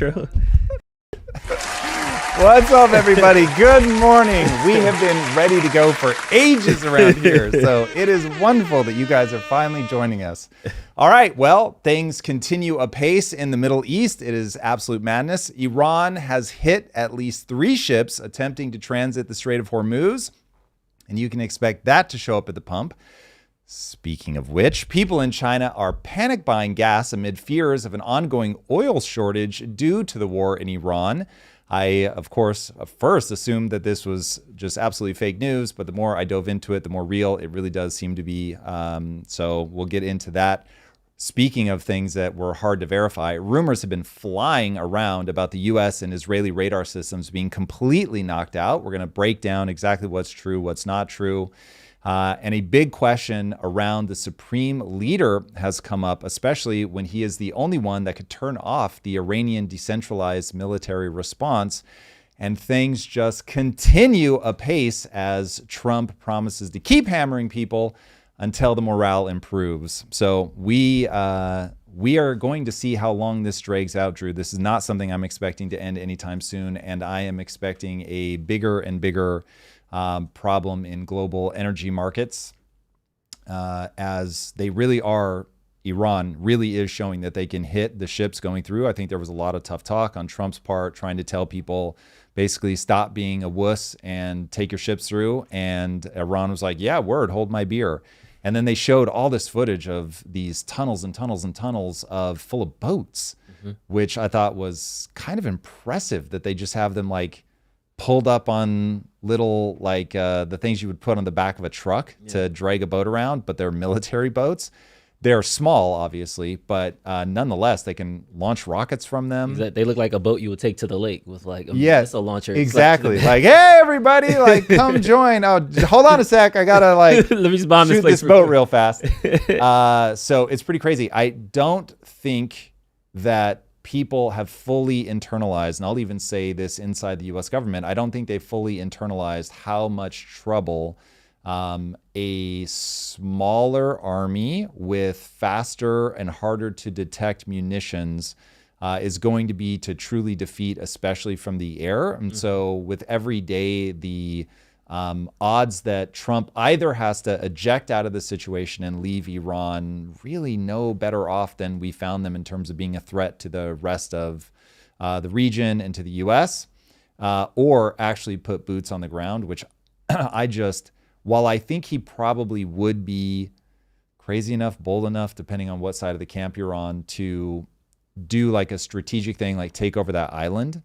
intro. What's up, everybody? Good morning. We have been ready to go for ages around here, so it is wonderful that you guys are finally joining us. All right, well, things continue apace in the Middle East. It is absolute madness. Iran has hit at least 3 ships attempting to transit the Strait of Hormuz, and you can expect that to show up at the pump. Speaking of which, people in China are panic buying gas amid fears of an ongoing oil shortage due to the war in Iran. I, of course, first assumed that this was just absolutely fake news, but the more I dove into it, the more real it really does seem to be. So we'll get into that. Speaking of things that were hard to verify, rumors have been flying around about the U.S. and Israeli radar systems being completely knocked out. We're going to break down exactly what's true, what's not true. And a big question around the supreme leader has come up, especially when he is the only one that could turn off the Iranian decentralized military response. And things just continue apace as Trump promises to keep hammering people until the morale improves. So we are going to see how long this drags out, Drew. This is not something I'm expecting to end anytime soon. And I am expecting a bigger and bigger problem in global energy markets as they really are. Iran really is showing that they can hit the ships going through. I think there was a lot of tough talk on Trump's part, trying to tell people basically stop being a wuss and take your ships through. And Iran was like, yeah, word, hold my beer. And then they showed all this footage of these tunnels and tunnels and tunnels of full of boats, which I thought was kind of impressive that they just have them like pulled up on little like the things you would put on the back of a truck to drag a boat around, but they're military boats. They're small, obviously, but nonetheless, they can launch rockets from them. They look like a boat you would take to the lake with like a missile launcher. Exactly. Like, hey, everybody, like, come join. Oh, hold on a sec. I got to like let me just bomb shoot this boat real fast. So it's pretty crazy. I don't think that people have fully internalized, and I'll even say this inside the U.S. government, I don't think they fully internalized how much trouble a smaller army with faster and harder to detect munitions is going to be to truly defeat, especially from the air. And so with every day, the odds that Trump either has to eject out of the situation and leave Iran really no better off than we found them in terms of being a threat to the rest of the region and to the U.S., or actually put boots on the ground, which while I think he probably would be crazy enough, bold enough, depending on what side of the camp you're on, to do like a strategic thing, like take over that island.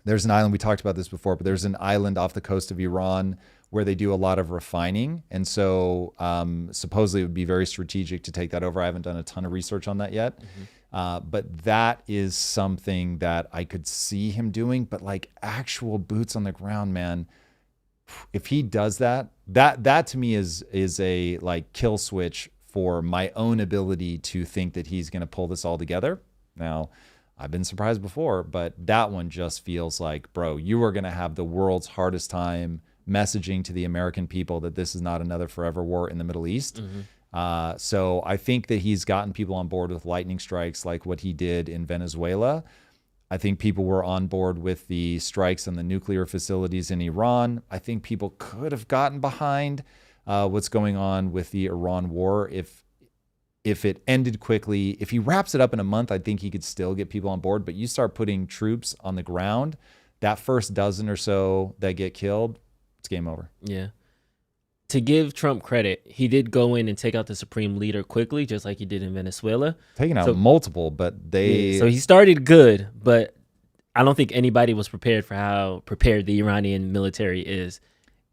There's an island, we talked about this before, but there's an island off the coast of Iran where they do a lot of refining. And so supposedly it would be very strategic to take that over. I haven't done a ton of research on that yet. But that is something that I could see him doing, but like actual boots on the ground, man. If he does that to me is a like kill switch for my own ability to think that he's going to pull this all together. Now, I've been surprised before, but that one just feels like, bro, you are going to have the world's hardest time messaging to the American people that this is not another forever war in the Middle East. So I think that he's gotten people on board with lightning strikes like what he did in Venezuela. I think people were on board with the strikes on the nuclear facilities in Iran. I think people could have gotten behind what's going on with the Iran war if it ended quickly. If he wraps it up in a month, I think he could still get people on board. But you start putting troops on the ground, that first dozen or so that get killed, it's game over. Yeah. To give Trump credit, he did go in and take out the supreme leader quickly, just like he did in Venezuela. Taking out multiple, but they... Yeah, so he started good, but I don't think anybody was prepared for how prepared the Iranian military is.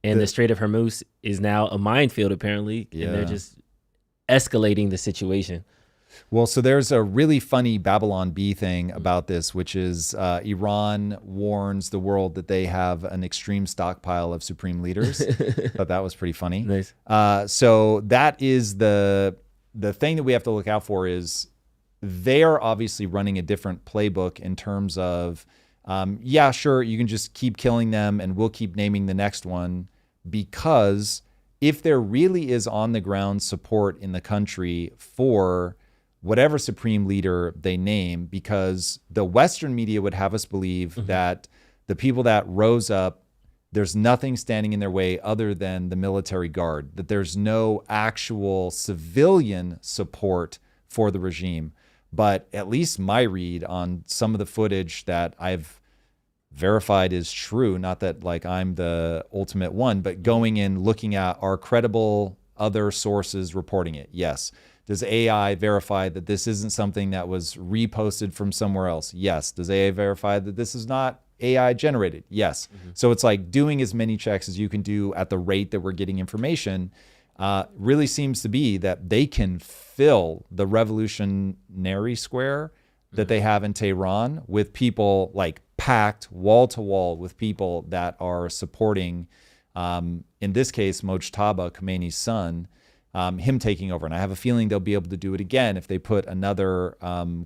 And the Strait of Hormuz is now a minefield, apparently, and they're just escalating the situation. Well, so there's a really funny Babylon Bee thing about this, which is Iran warns the world that they have an extreme stockpile of supreme leaders. Thought that was pretty funny. Nice. So that is the thing that we have to look out for is they are obviously running a different playbook in terms of, yeah, sure, you can just keep killing them and we'll keep naming the next one, because if there really is on the ground support in the country for whatever supreme leader they name, because the Western media would have us believe that the people that rose up, there's nothing standing in their way other than the military guard, that there's no actual civilian support for the regime. But at least my read on some of the footage that I've verified is true, not that like I'm the ultimate one, but going in, looking at are credible other sources reporting it? Yes. Does AI verify that this isn't something that was reposted from somewhere else? Yes. Does AI verify that this is not AI generated? Yes. So it's like doing as many checks as you can do at the rate that we're getting information. Really seems to be that they can fill the revolutionary square that they have in Tehran with people like packed wall to wall with people that are supporting, in this case, Mojtaba, Khomeini's son, him taking over. And I have a feeling they'll be able to do it again if they put another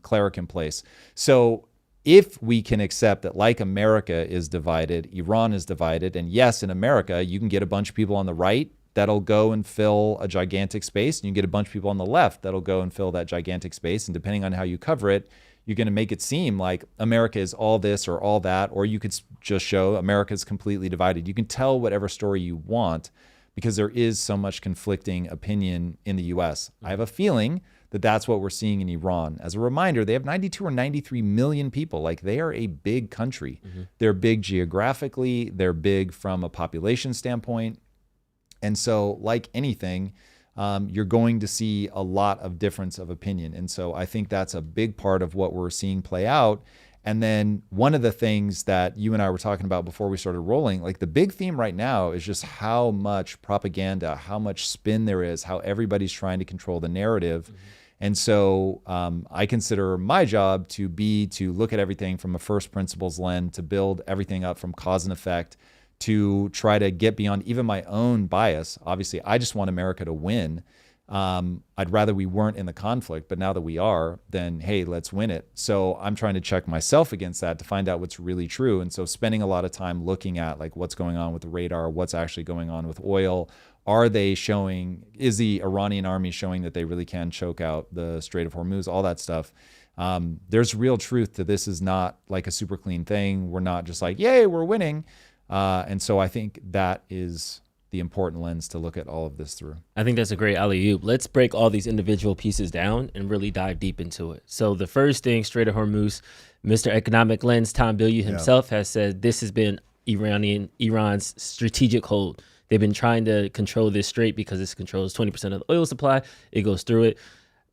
cleric in place. So if we can accept that like America is divided, Iran is divided, and yes, in America, you can get a bunch of people on the right that'll go and fill a gigantic space, and you can get a bunch of people on the left that'll go and fill that gigantic space. And depending on how you cover it, you're going to make it seem like America is all this or all that, or you could just show America is completely divided. You can tell whatever story you want because there is so much conflicting opinion in the US. I have a feeling that that's what we're seeing in Iran. As a reminder, they have 92 or 93 million people. Like, they are a big country. They're big geographically. They're big from a population standpoint. And so like anything, you're going to see a lot of difference of opinion. And so I think that's a big part of what we're seeing play out. And then one of the things that you and I were talking about before we started rolling, like the big theme right now is just how much propaganda, how much spin there is, how everybody's trying to control the narrative. And so I consider my job to be to look at everything from a first principles lens, to build everything up from cause and effect, to try to get beyond even my own bias. Obviously, I just want America to win. I'd rather we weren't in the conflict, but now that we are, then hey, let's win it. So I'm trying to check myself against that to find out what's really true. And so spending a lot of time looking at like what's going on with the radar, what's actually going on with oil. Are they showing, is the Iranian army showing that they really can choke out the Strait of Hormuz, all that stuff. There's real truth to this. Is not like a super clean thing. We're not just like, yay, we're winning. And so I think that is the important lens to look at all of this through. I think that's a great alley-oop. Let's break all these individual pieces down and really dive deep into it. So the first thing, Strait of Hormuz, Mr. Economic Lens, Tom Bilyeu himself has said this has been Iran's strategic hold. They've been trying to control this strait because this controls 20% of the oil supply. It goes through it.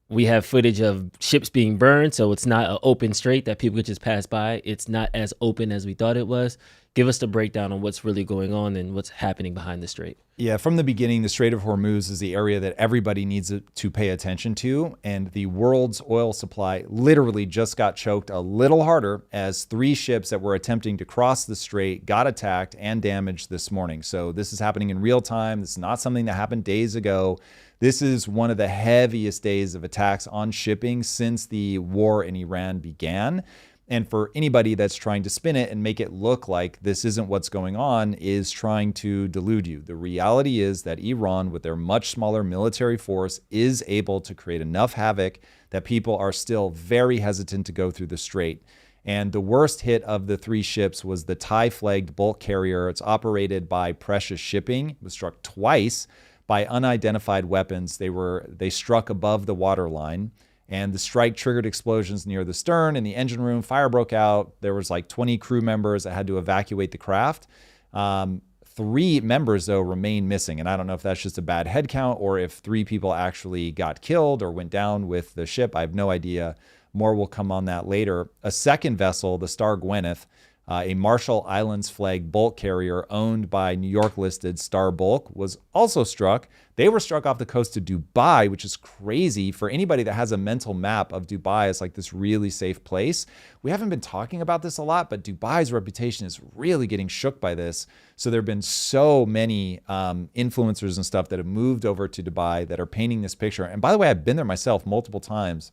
We have footage of ships being burned, so it's not an open strait that people could just pass by. It's not as open as we thought it was. Give us the breakdown on what's really going on and what's happening behind the strait. Yeah, from the beginning, the Strait of Hormuz is the area that everybody needs to pay attention to. And the world's oil supply literally just got choked a little harder as 3 ships that were attempting to cross the strait got attacked and damaged this morning. So this is happening in real time. This is not something that happened days ago. This is one of the heaviest days of attacks on shipping since the war in Iran began. And for anybody that's trying to spin it and make it look like this isn't what's going on is trying to delude you. The reality is that Iran, with their much smaller military force, is able to create enough havoc that people are still very hesitant to go through the strait. And the worst hit of the 3 ships was the Thai-flagged bulk carrier. It's operated by Precious Shipping. It was struck twice by unidentified weapons. They struck above the waterline. And the strike triggered explosions near the stern. In the engine room, fire broke out. There was like 20 crew members that had to evacuate the craft. 3 members, though, remain missing. And I don't know if that's just a bad head count or if 3 people actually got killed or went down with the ship. I have no idea. More will come on that later. A second vessel, the Star Gwyneth, a Marshall Islands flag bulk carrier owned by New York-listed Star Bulk, was also struck. They were struck off the coast of Dubai, which is crazy for anybody that has a mental map of Dubai as like this really safe place. We haven't been talking about this a lot, but Dubai's reputation is really getting shook by this. So there have been so many influencers and stuff that have moved over to Dubai that are painting this picture. And by the way, I've been there myself multiple times.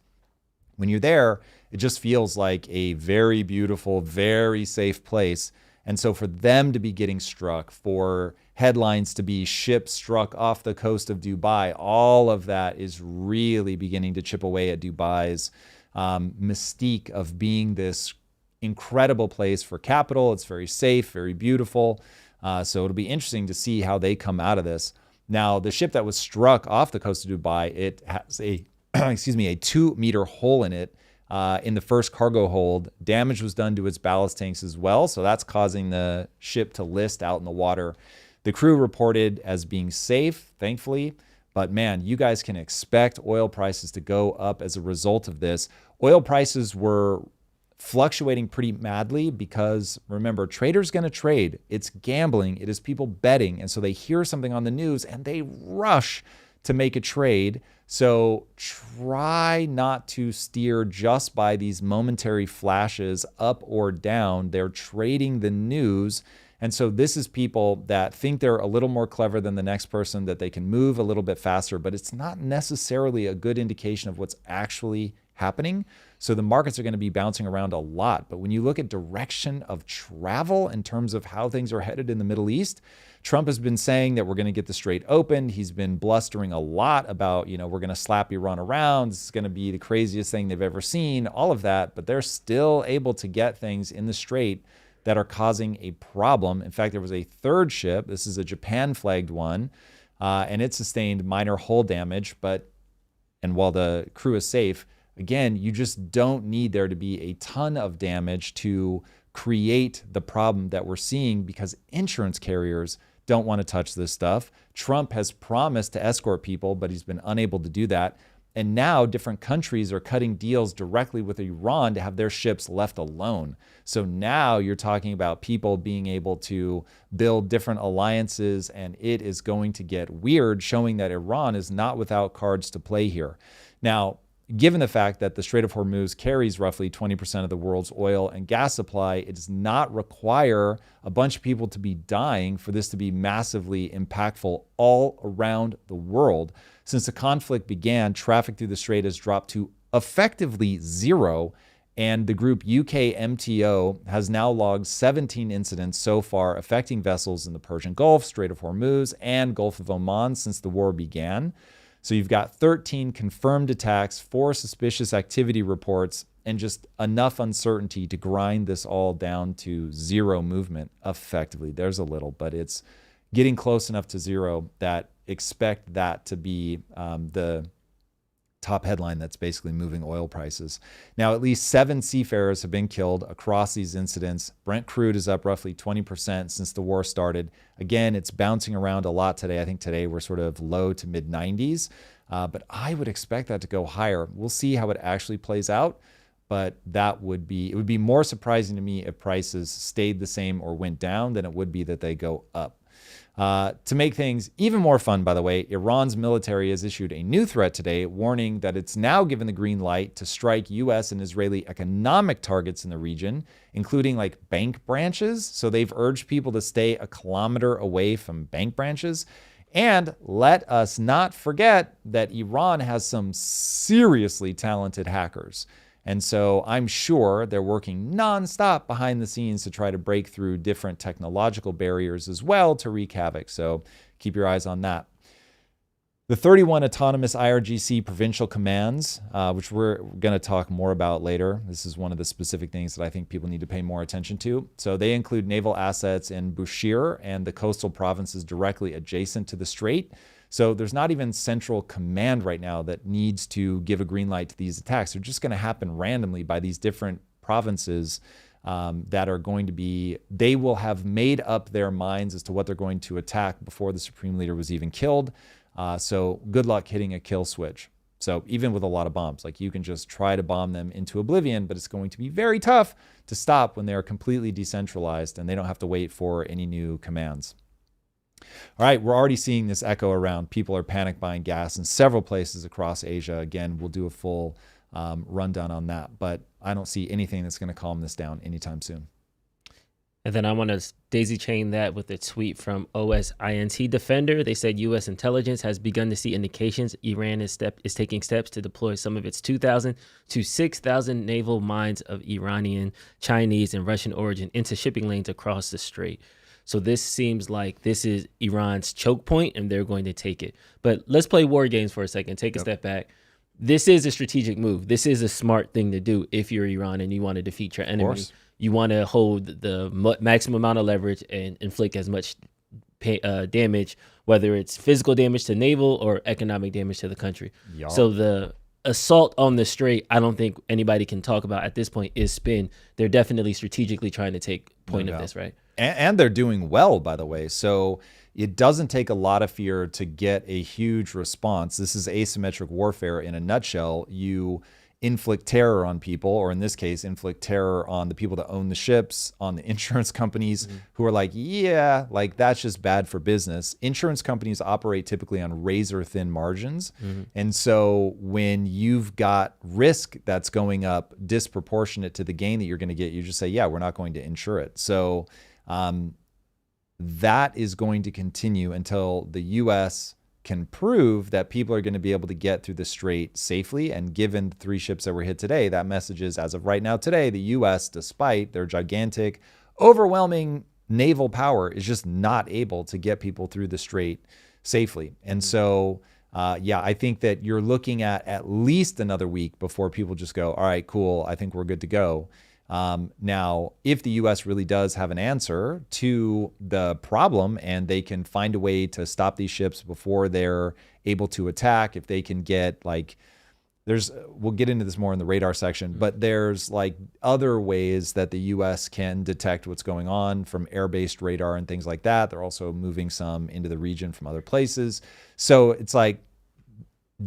When you're there, it just feels like a very beautiful, very safe place. And so for them to be getting struck, for headlines to be ships struck off the coast of Dubai, all of that is really beginning to chip away at Dubai's mystique of being this incredible place for capital. It's very safe, very beautiful. So it'll be interesting to see how they come out of this. Now, the ship that was struck off the coast of Dubai, it has a, a 2-meter hole in it. In the first cargo hold, damage was done to its ballast tanks as well. So that's causing the ship to list out in the water. The crew reported as being safe, thankfully. But man, you guys can expect oil prices to go up as a result of this. Oil prices were fluctuating pretty madly because, remember, traders going to trade. It's gambling. It is people betting. And so they hear something on the news and they rush to make a trade. So try not to steer just by these momentary flashes up or down. They're trading the news. And so this is people that think they're a little more clever than the next person, that they can move a little bit faster, but it's not necessarily a good indication of what's actually happening. So the markets are going to be bouncing around a lot. But when you look at direction of travel in terms of how things are headed in the Middle East, Trump has been saying that we're going to get the Strait open. He's been blustering a lot about, we're going to slap Iran around. It's going to be the craziest thing they've ever seen, all of that. But they're still able to get things in the Strait that are causing a problem. In fact, there was a third ship. This is a Japan flagged one, and it sustained minor hull damage. And while the crew is safe, again, you just don't need there to be a ton of damage to create the problem that we're seeing, because insurance carriers don't want to touch this stuff. Trump has promised to escort people, but he's been unable to do that. And now different countries are cutting deals directly with Iran to have their ships left alone. So now you're talking about people being able to build different alliances, and it is going to get weird, showing that Iran is not without cards to play here. Now, given the fact that the Strait of Hormuz carries roughly 20% of the world's oil and gas supply, it does not require a bunch of people to be dying for this to be massively impactful all around the world. Since the conflict began, traffic through the strait has dropped to effectively zero, and the group UKMTO has now logged 17 incidents so far affecting vessels in the Persian Gulf, Strait of Hormuz, and Gulf of Oman since the war began. So you've got 13 confirmed attacks, 4 suspicious activity reports, and just enough uncertainty to grind this all down to zero movement effectively. There's a little, but it's getting close enough to zero that expect that to be the top headline that's basically moving oil prices. Now, at least 7 seafarers have been killed across these incidents. Brent crude is up roughly 20% since the war started. Again, it's bouncing around a lot today. I think today we're sort of low to mid 90s, but I would expect that to go higher. We'll see how it actually plays out, but it would be more surprising to me if prices stayed the same or went down than it would be that they go up. To make things even more fun, by the way, Iran's military has issued a new threat today, warning that it's now given the green light to strike U.S. and Israeli economic targets in the region, including like bank branches. So they've urged people to stay a kilometer away from bank branches. And let us not forget that Iran has some seriously talented hackers. And so I'm sure they're working nonstop behind the scenes to try to break through different technological barriers as well to wreak havoc. So keep your eyes on that. The 31 autonomous IRGC provincial commands, which we're going to talk more about later. This is one of the specific things that I think people need to pay more attention to. So they include naval assets in Bushehr and the coastal provinces directly adjacent to the strait. So there's not even central command right now that needs to give a green light to these attacks. They're just going to happen randomly by these different provinces that are going to be, they will have made up their minds as to what they're going to attack before the supreme leader was even killed. So good luck hitting a kill switch. So even with a lot of bombs, like you can just try to bomb them into oblivion, but it's going to be very tough to stop when they're completely decentralized and they don't have to wait for any new commands. All right, we're already seeing this echo around. People are panic buying gas in several places across Asia. Again, we'll do a full rundown on that, but I don't see anything that's going to calm this down anytime soon. And then I want to daisy chain that with a tweet from OSINT Defender. They said U.S. intelligence has begun to see indications Iran is taking steps to deploy some of its 2,000 to 6,000 naval mines of Iranian, Chinese, and Russian origin into shipping lanes across the strait. So this seems like this is Iran's choke point, and they're going to take it. But let's play war games for a second. Take a step back. This is a strategic move. This is a smart thing to do if you're Iran and you want to defeat your enemy. You want to hold the maximum amount of leverage and inflict as much damage, whether it's physical damage to naval or economic damage to the country. Yep. So the assault on the strait, I don't think anybody can talk about at this point is spin. They're definitely strategically trying to take point of this, right? And they're doing well, by the way. So it doesn't take a lot of fear to get a huge response. This is asymmetric warfare in a nutshell. You inflict terror on people, or in this case, inflict terror on the people that own the ships, on the insurance companies who are like, yeah, like that's just bad for business. Insurance companies operate typically on razor thin margins. And so when you've got risk that's going up disproportionate to the gain that you're going to get, you just say, yeah, we're not going to insure it. So that is going to continue until the U.S. can prove that people are going to be able to get through the strait safely. And given the 3 ships that were hit today, that message is, as of right now today, the U.S., despite their gigantic, overwhelming naval power, is just not able to get people through the strait safely. And so, I think that you're looking at least another week before people just go, all right, cool, I think we're good to go. Now, if the U.S. really does have an answer to the problem and they can find a way to stop these ships before they're able to attack, if they can get we'll get into this more in the radar section, but there's like other ways that the U.S. can detect what's going on from air-based radar and things like that. They're also moving some into the region from other places. So it's like,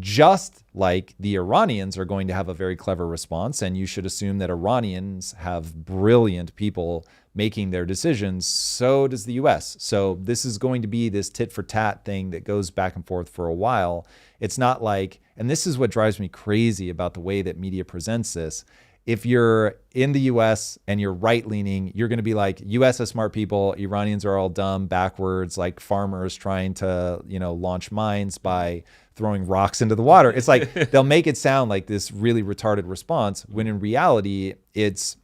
just like the Iranians are going to have a very clever response, and you should assume that Iranians have brilliant people making their decisions, so does the U.S. So this is going to be this tit for tat thing that goes back and forth for a while. It's not like, and this is what drives me crazy about the way that media presents this. If you're in the U.S. and you're right-leaning, you're going to be like, U.S. has smart people, Iranians are all dumb, backwards, like farmers trying to, launch mines by throwing rocks into the water. It's like they'll make it sound like this really retarded response, when in reality, it's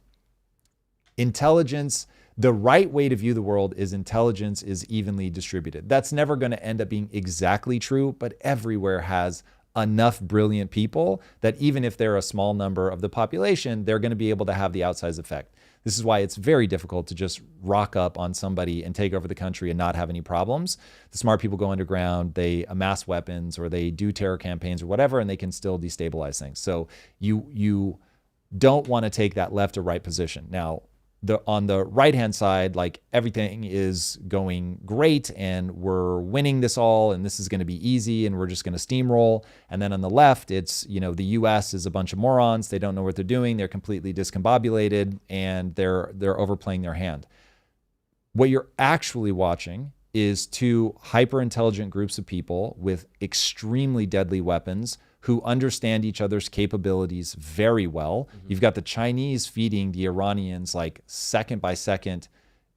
intelligence. The right way to view the world is intelligence is evenly distributed. That's never going to end up being exactly true, but everywhere has enough brilliant people that even if they're a small number of the population, they're going to be able to have the outsized effect. This is why it's very difficult to just rock up on somebody and take over the country and not have any problems. The smart people go underground, they amass weapons, or they do terror campaigns or whatever, and they can still destabilize things. So you don't want to take that left or right position. Now, on the right-hand side, like everything is going great and we're winning this all and this is going to be easy and we're just going to steamroll. And then on the left, it's, the U.S. is a bunch of morons. They don't know what they're doing. They're completely discombobulated and they're overplaying their hand. What you're actually watching is 2 hyper-intelligent groups of people with extremely deadly weapons who understand each other's capabilities very well. You've got the Chinese feeding the Iranians like second by second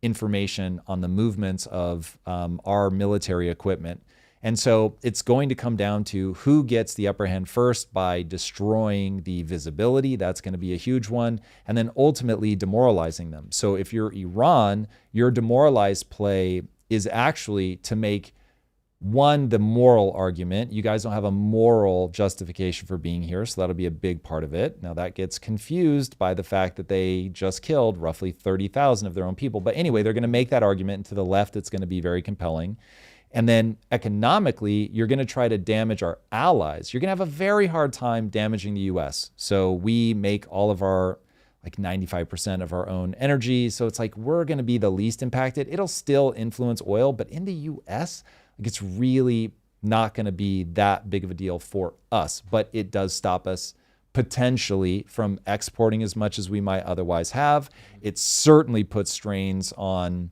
information on the movements of our military equipment. And so it's going to come down to who gets the upper hand first by destroying the visibility. That's going to be a huge one. And then ultimately demoralizing them. So if you're Iran, your demoralized play is actually to make the moral argument. You guys don't have a moral justification for being here, so that'll be a big part of it. Now, that gets confused by the fact that they just killed roughly 30,000 of their own people. But anyway, they're going to make that argument, and to the left, it's going to be very compelling. And then economically, you're going to try to damage our allies. You're going to have a very hard time damaging the U.S. So we make all of our, 95% of our own energy. So it's like we're going to be the least impacted. It'll still influence oil, but in the U.S., it's really not going to be that big of a deal for us, but it does stop us potentially from exporting as much as we might otherwise have. It certainly puts strains on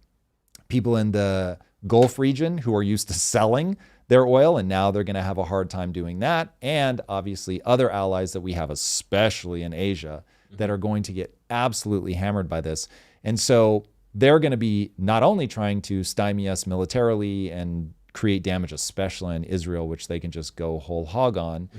people in the Gulf region who are used to selling their oil, and now they're going to have a hard time doing that. And obviously other allies that we have, especially in Asia, that are going to get absolutely hammered by this. And so they're going to be not only trying to stymie us militarily and create damage, especially in Israel, which they can just go whole hog on,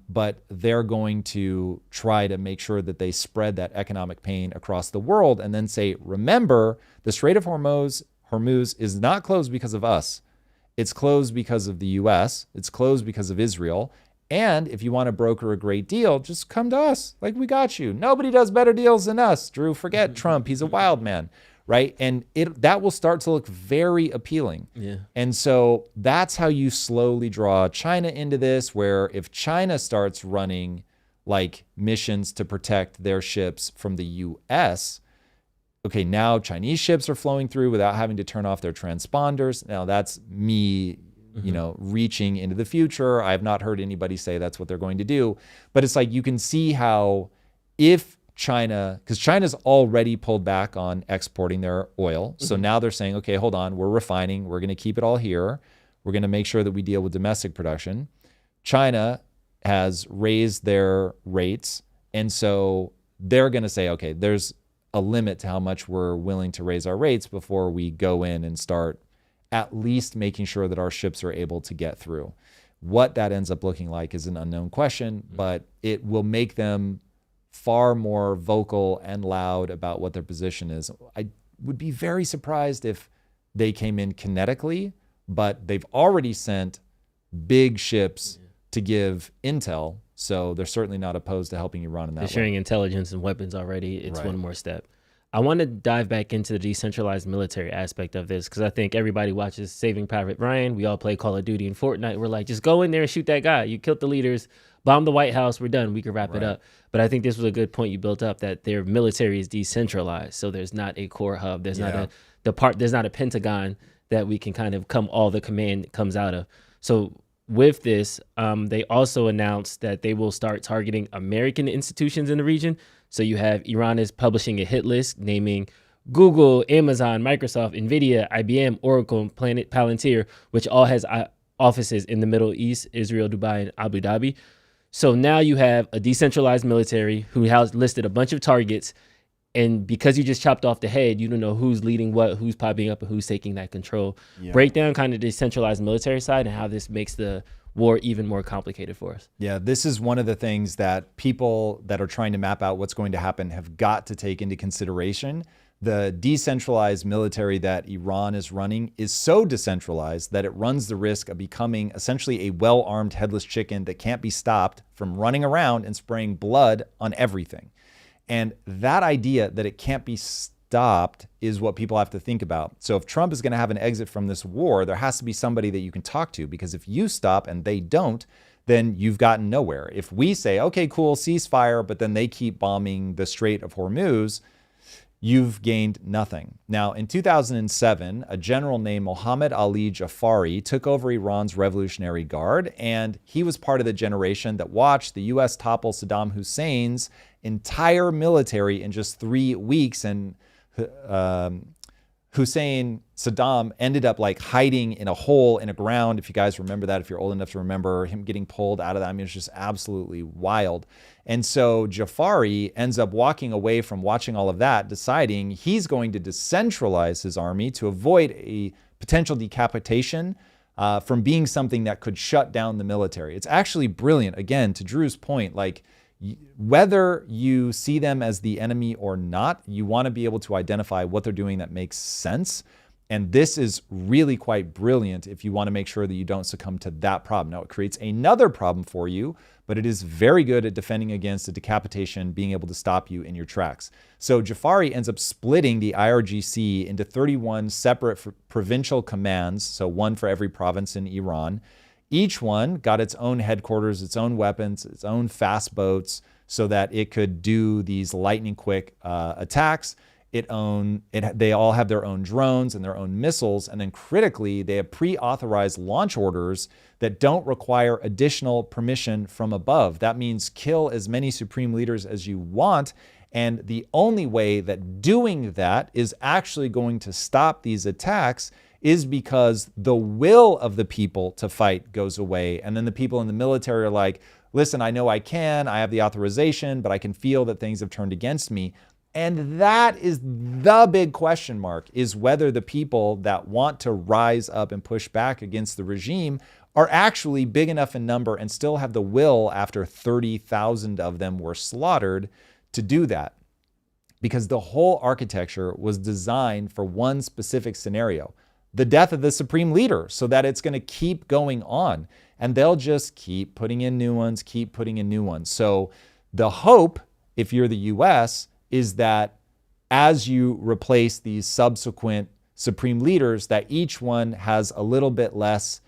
but they're going to try to make sure that they spread that economic pain across the world and then say, remember, the Strait of Hormuz is not closed because of us. It's closed because of the US. It's closed because of Israel. And if you want to broker a great deal, just come to us. Like, we got you. Nobody does better deals than us. Drew, forget Trump. He's a wild man, right? And that will start to look very appealing. Yeah. And so that's how you slowly draw China into this, where if China starts running like missions to protect their ships from the US, okay, now Chinese ships are flowing through without having to turn off their transponders. Now that's me, reaching into the future. I have not heard anybody say that's what they're going to do. But it's like, you can see how if China, because China's already pulled back on exporting their oil. So now they're saying, okay, hold on, we're refining. We're going to keep it all here. We're going to make sure that we deal with domestic production. China has raised their rates. And so they're going to say, okay, there's a limit to how much we're willing to raise our rates before we go in and start at least making sure that our ships are able to get through. What that ends up looking like is an unknown question, but it will make them far more vocal and loud about what their position is. I would be very surprised if they came in kinetically, but they've already sent big ships to give intel. So they're certainly not opposed to helping Iran in that way. They're sharing intelligence and weapons already. It's Right. one more step. I want to dive back into the decentralized military aspect of this because I think everybody watches Saving Private Ryan. We all play Call of Duty and Fortnite. We're like, just go in there and shoot that guy. You killed the leaders, bomb the White House. We're done. We can wrap it up. But I think this was a good point you built up, that their military is decentralized. So there's not a core hub. There's not there's not a Pentagon that we can kind of all the command comes out of. So with this, they also announced that they will start targeting American institutions in the region. So you have Iran is publishing a hit list naming Google, Amazon, Microsoft, NVIDIA, IBM, Oracle, and Palantir, which all has offices in the Middle East, Israel, Dubai, and Abu Dhabi. So now you have a decentralized military who has listed a bunch of targets. And because you just chopped off the head, you don't know who's leading what, who's popping up, and who's taking that control. Yeah. Break down kind of the decentralized military side and how this makes the war even more complicated for us. Yeah, this is one of the things that people that are trying to map out what's going to happen have got to take into consideration. The decentralized military that Iran is running is so decentralized that it runs the risk of becoming essentially a well-armed headless chicken that can't be stopped from running around and spraying blood on everything. And that idea that it can't be stopped is what people have to think about. So if Trump is going to have an exit from this war, there has to be somebody that you can talk to, because if you stop and they don't, then you've gotten nowhere. If we say, okay, cool, ceasefire, but then they keep bombing the Strait of Hormuz, you've gained nothing. Now, in 2007, a general named Mohammad Ali Jafari took over Iran's Revolutionary Guard, and he was part of the generation that watched the U.S. topple Saddam Hussein's entire military in just 3 weeks. And Saddam ended up like hiding in a hole in a ground. If you guys remember that, if you're old enough to remember him getting pulled out of that, I mean, it's just absolutely wild. And so Jafari ends up walking away from watching all of that, deciding he's going to decentralize his army to avoid a potential decapitation from being something that could shut down the military. It's actually brilliant. Again, to Drew's point, like, whether you see them as the enemy or not, you want to be able to identify what they're doing that makes sense. And this is really quite brilliant if you want to make sure that you don't succumb to that problem. Now, it creates another problem for you, but it is very good at defending against a decapitation being able to stop you in your tracks. So Jafari ends up splitting the IRGC into 31 separate provincial commands, so one for every province in Iran. Each one got its own headquarters, its own weapons, its own fast boats, so that it could do these lightning quick attacks. They all have their own drones and their own missiles. And then critically, they have pre-authorized launch orders that don't require additional permission from above. That means kill as many supreme leaders as you want. And the only way that doing that is actually going to stop these attacks is because the will of the people to fight goes away. And then the people in the military are like, listen, I know I can, I have the authorization, but I can feel that things have turned against me. And that is The big question mark is whether the people that want to rise up and push back against the regime are actually big enough in number and still have the will, after 30,000 of them were slaughtered, to do that. Because the whole architecture was designed for one specific scenario, the death of the supreme leader, so that it's going to keep going on. And they'll just keep putting in new ones, keep putting in new ones. So the hope, if you're the US, is that as you replace these subsequent supreme leaders, that each one has a little bit less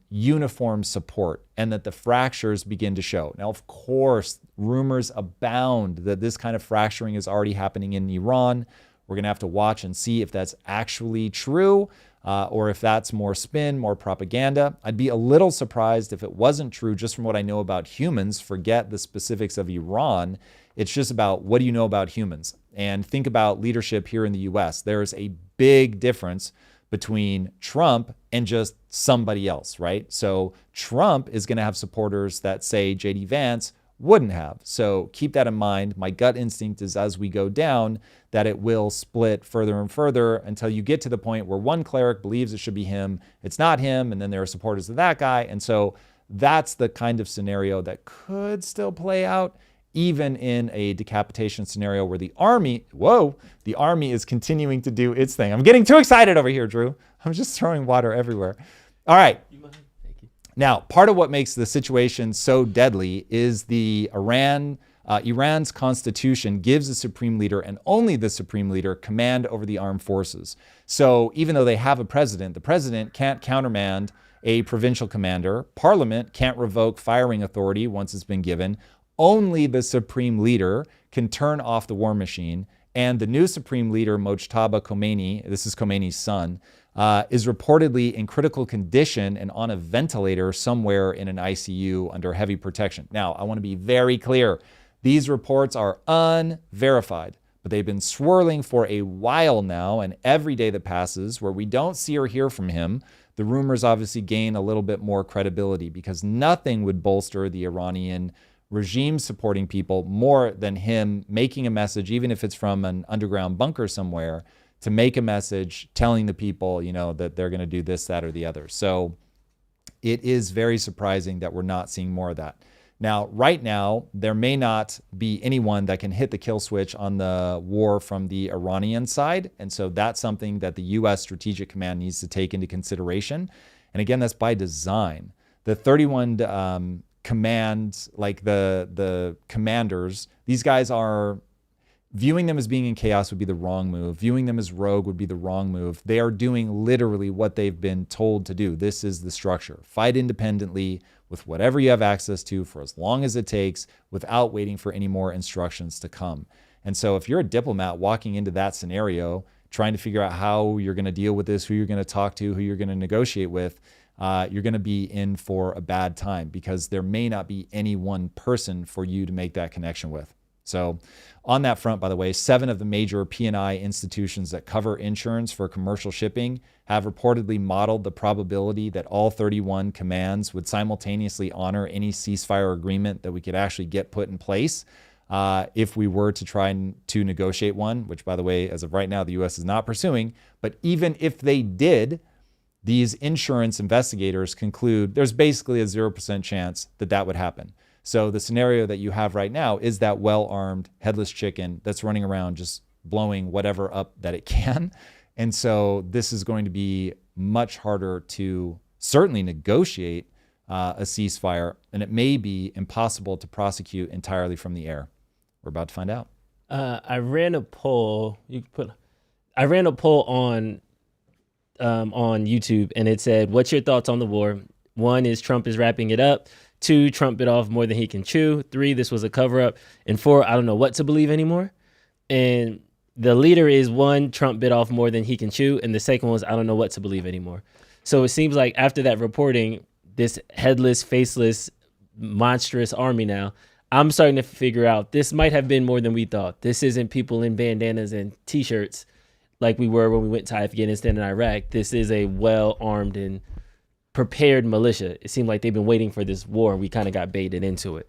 uniform support, and that the fractures begin to show. Now, of course, rumors abound that this kind of fracturing is already happening in Iran. We're going to have to watch and see if that's actually true, or if that's more spin, more propaganda. I'd be a little surprised if it wasn't true, just from what I know about humans. Forget the specifics of Iran. It's just about, what do you know about humans? And think about leadership here in the US. There's a big difference between Trump and just somebody else, right? So Trump is going to have supporters that, say, J.D. Vance wouldn't have. So keep that in mind. My gut instinct is, as we go down, that it will split further and further until you get to the point where one cleric believes it should be him, it's not him, and then there are supporters of that guy. And so that's the kind of scenario that could still play out, even in a decapitation scenario where the army is continuing to do its thing. I'm getting too excited over here, Drew. I'm just throwing water everywhere. All right. Thank you. Now, part of what makes the situation so deadly is the Iran's constitution gives the supreme leader, and only the supreme leader, command over the armed forces. So even though they have a president, the president can't countermand a provincial commander. Parliament can't revoke firing authority once it's been given. Only the supreme leader can turn off the war machine. And the new supreme leader, Mojtaba Khomeini, this is Khomeini's son, is reportedly in critical condition and on a ventilator somewhere in an ICU under heavy protection. Now, I want to be very clear. These reports are unverified, but they've been swirling for a while now. And every day that passes where we don't see or hear from him, the rumors obviously gain a little bit more credibility, because nothing would bolster the Iranian regime supporting people more than him making a message, even if it's from an underground bunker somewhere, to make a message telling the people, that they're going to do this, that, or the other. So it is very surprising that we're not seeing more of that. Now, right now, there may not be anyone that can hit the kill switch on the war from the Iranian side. And so that's something that the U.S. Strategic Command needs to take into consideration. And again, that's by design. The 31 command, like the commanders, these guys are, viewing them as being in chaos would be the wrong move. Viewing them as rogue would be the wrong move. They are doing literally what they've been told to do. This is the structure. Fight independently with whatever you have access to for as long as it takes, without waiting for any more instructions to come. And so if you're a diplomat walking into that scenario, trying to figure out how you're going to deal with this, who you're going to talk to, who you're going to negotiate with, you're going to be in for a bad time, because there may not be any one person for you to make that connection with. So on that front, by the way, 7 of the major P&I institutions that cover insurance for commercial shipping have reportedly modeled the probability that all 31 commands would simultaneously honor any ceasefire agreement that we could actually get put in place if we were to try to negotiate one, which, by the way, as of right now, the U.S. is not pursuing. But even if they did, these insurance investigators conclude there's basically a 0% chance that that would happen. So the scenario that you have right now is that well-armed headless chicken that's running around just blowing whatever up that it can. And so this is going to be much harder to certainly negotiate a ceasefire, and it may be impossible to prosecute entirely from the air. We're about to find out. I ran a poll. I ran a poll on YouTube, and it said, "What's your thoughts on the war?" 1 is Trump is wrapping it up. 2, Trump bit off more than he can chew. 3, this was a cover up. And 4, I don't know what to believe anymore. And the leader is 1, Trump bit off more than he can chew. And the second was, I don't know what to believe anymore. So it seems like after that reporting, this headless, faceless, monstrous army now, I'm starting to figure out this might have been more than we thought. This isn't people in bandanas and T-shirts like we were when we went to Afghanistan and Iraq. This is a well-armed and prepared militia. It seemed like they've been waiting for this war, and we kind of got baited into it.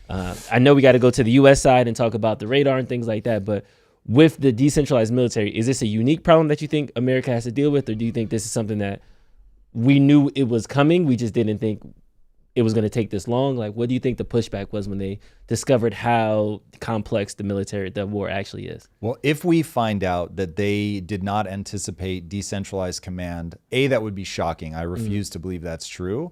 I know we got to go to the U.S. side and talk about the radar and things like that, but with the decentralized military, is this a unique problem that you think America has to deal with, or do you think this is something that we knew it was coming, we just didn't think it was going to take this long? Like, what do you think the pushback was when they discovered how complex the war actually is? Well, if we find out that they did not anticipate decentralized command, A, that would be shocking. I refuse to believe that's true.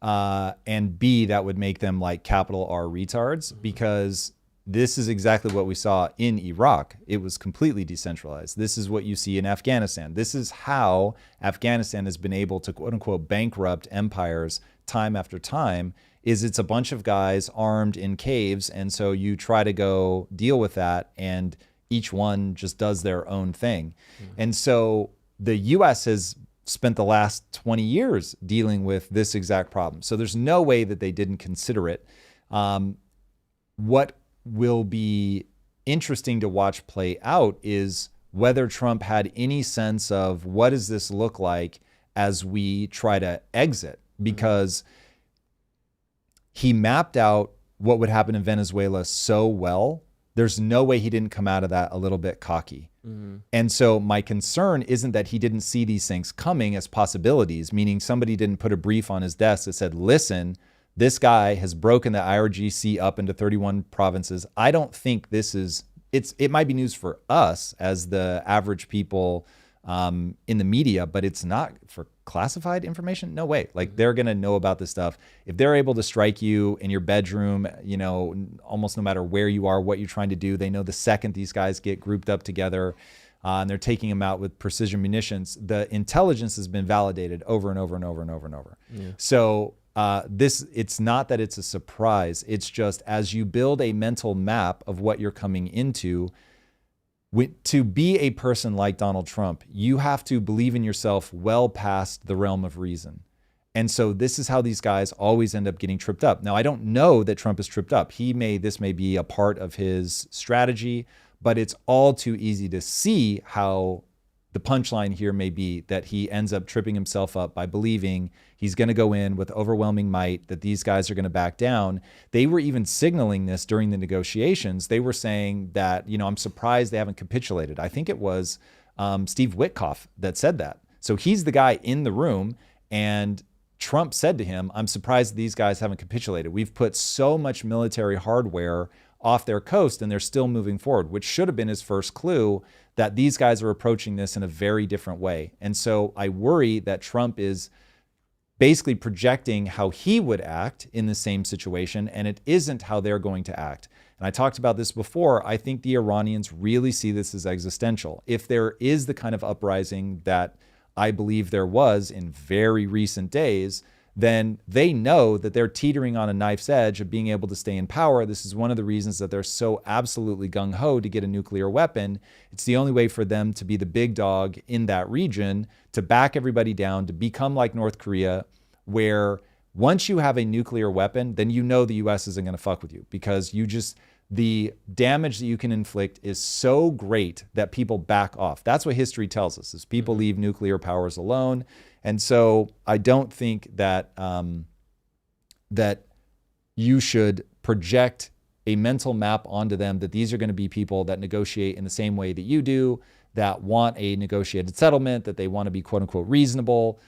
And B, that would make them like capital R retards, because this is exactly what we saw in Iraq. It was completely decentralized. This is what you see in Afghanistan. This is how Afghanistan has been able to, quote unquote, bankrupt empires time after time, is it's a bunch of guys armed in caves. And so you try to go deal with that, and each one just does their own thing. And so the US has spent the last 20 years dealing with this exact problem. So there's no way that they didn't consider it. What will be interesting to watch play out is whether Trump had any sense of what does this look like as we try to exit, because he mapped out what would happen in Venezuela so well. There's no way he didn't come out of that a little bit cocky. And so my concern isn't that he didn't see these things coming as possibilities, meaning somebody didn't put a brief on his desk that said, listen, this guy has broken the IRGC up into 31 provinces. I don't think this is, it might be news for us as the average people in the media, but it's not for classified information. No way. Like, they're going to know about this stuff. If they're able to strike you in your bedroom, you know, almost no matter where you are, what you're trying to do, they know the second these guys get grouped up together and they're taking them out with precision munitions. The intelligence has been validated over and over and over and over and over. So it's not that it's a surprise. It's just as you build a mental map of what you're coming into, to be a person like Donald Trump, you have to believe in yourself well past the realm of reason. And so this is how these guys always end up getting tripped up. Now, I don't know that Trump is tripped up. This may be a part of his strategy, but it's all too easy to see how the punchline here may be that he ends up tripping himself up by believing he's going to go in with overwhelming might, that these guys are going to back down. They were even signaling this during the negotiations. They were saying that, you know, I'm surprised they haven't capitulated. I think it was Steve Witkoff that said that. So he's the guy in the room, and Trump said to him, I'm surprised these guys haven't capitulated. We've put so much military hardware off their coast and they're still moving forward, which should have been his first clue that these guys are approaching this in a very different way. And so I worry that Trump is basically projecting how he would act in the same situation, and it isn't how they're going to act. And I talked about this before. I think the Iranians really see this as existential. If there is the kind of uprising that I believe there was in very recent days, then they know that they're teetering on a knife's edge of being able to stay in power. This is one of the reasons that they're so absolutely gung-ho to get a nuclear weapon. It's the only way for them to be the big dog in that region, to back everybody down, to become like North Korea, where once you have a nuclear weapon, then you know the US isn't going to fuck with you, because the damage that you can inflict is so great that people back off. That's what history tells us, is people leave nuclear powers alone. And so I don't think that that you should project a mental map onto them that these are going to be people that negotiate in the same way that you do, that want a negotiated settlement, that they want to be quote unquote reasonable.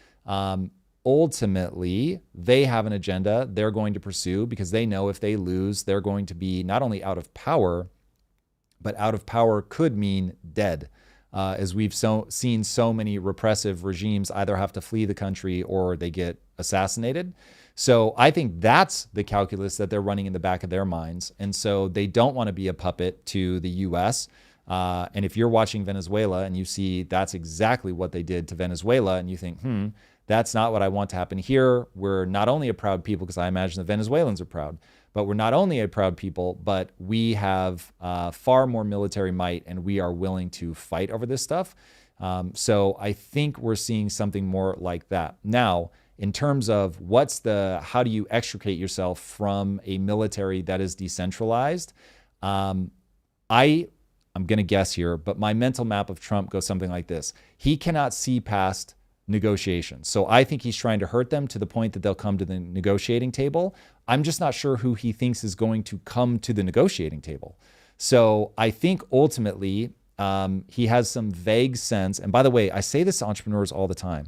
Ultimately, they have an agenda they're going to pursue, because they know if they lose, they're going to be not only out of power, but out of power could mean dead. As we've seen so many repressive regimes either have to flee the country or they get assassinated. So I think that's the calculus that they're running in the back of their minds. And so they don't want to be a puppet to the US. And if you're watching Venezuela and you see that's exactly what they did to Venezuela, and you think, that's not what I want to happen here. We're not only a proud people, because I imagine the Venezuelans are proud, but we're not only a proud people, but we have far more military might, and we are willing to fight over this stuff. So I think we're seeing something more like that. Now, in terms of how do you extricate yourself from a military that is decentralized? I'm going to guess here, but my mental map of Trump goes something like this. He cannot see past negotiations. So I think he's trying to hurt them to the point that they'll come to the negotiating table. I'm just not sure who he thinks is going to come to the negotiating table. So I think ultimately he has some vague sense. And by the way, I say this to entrepreneurs all the time.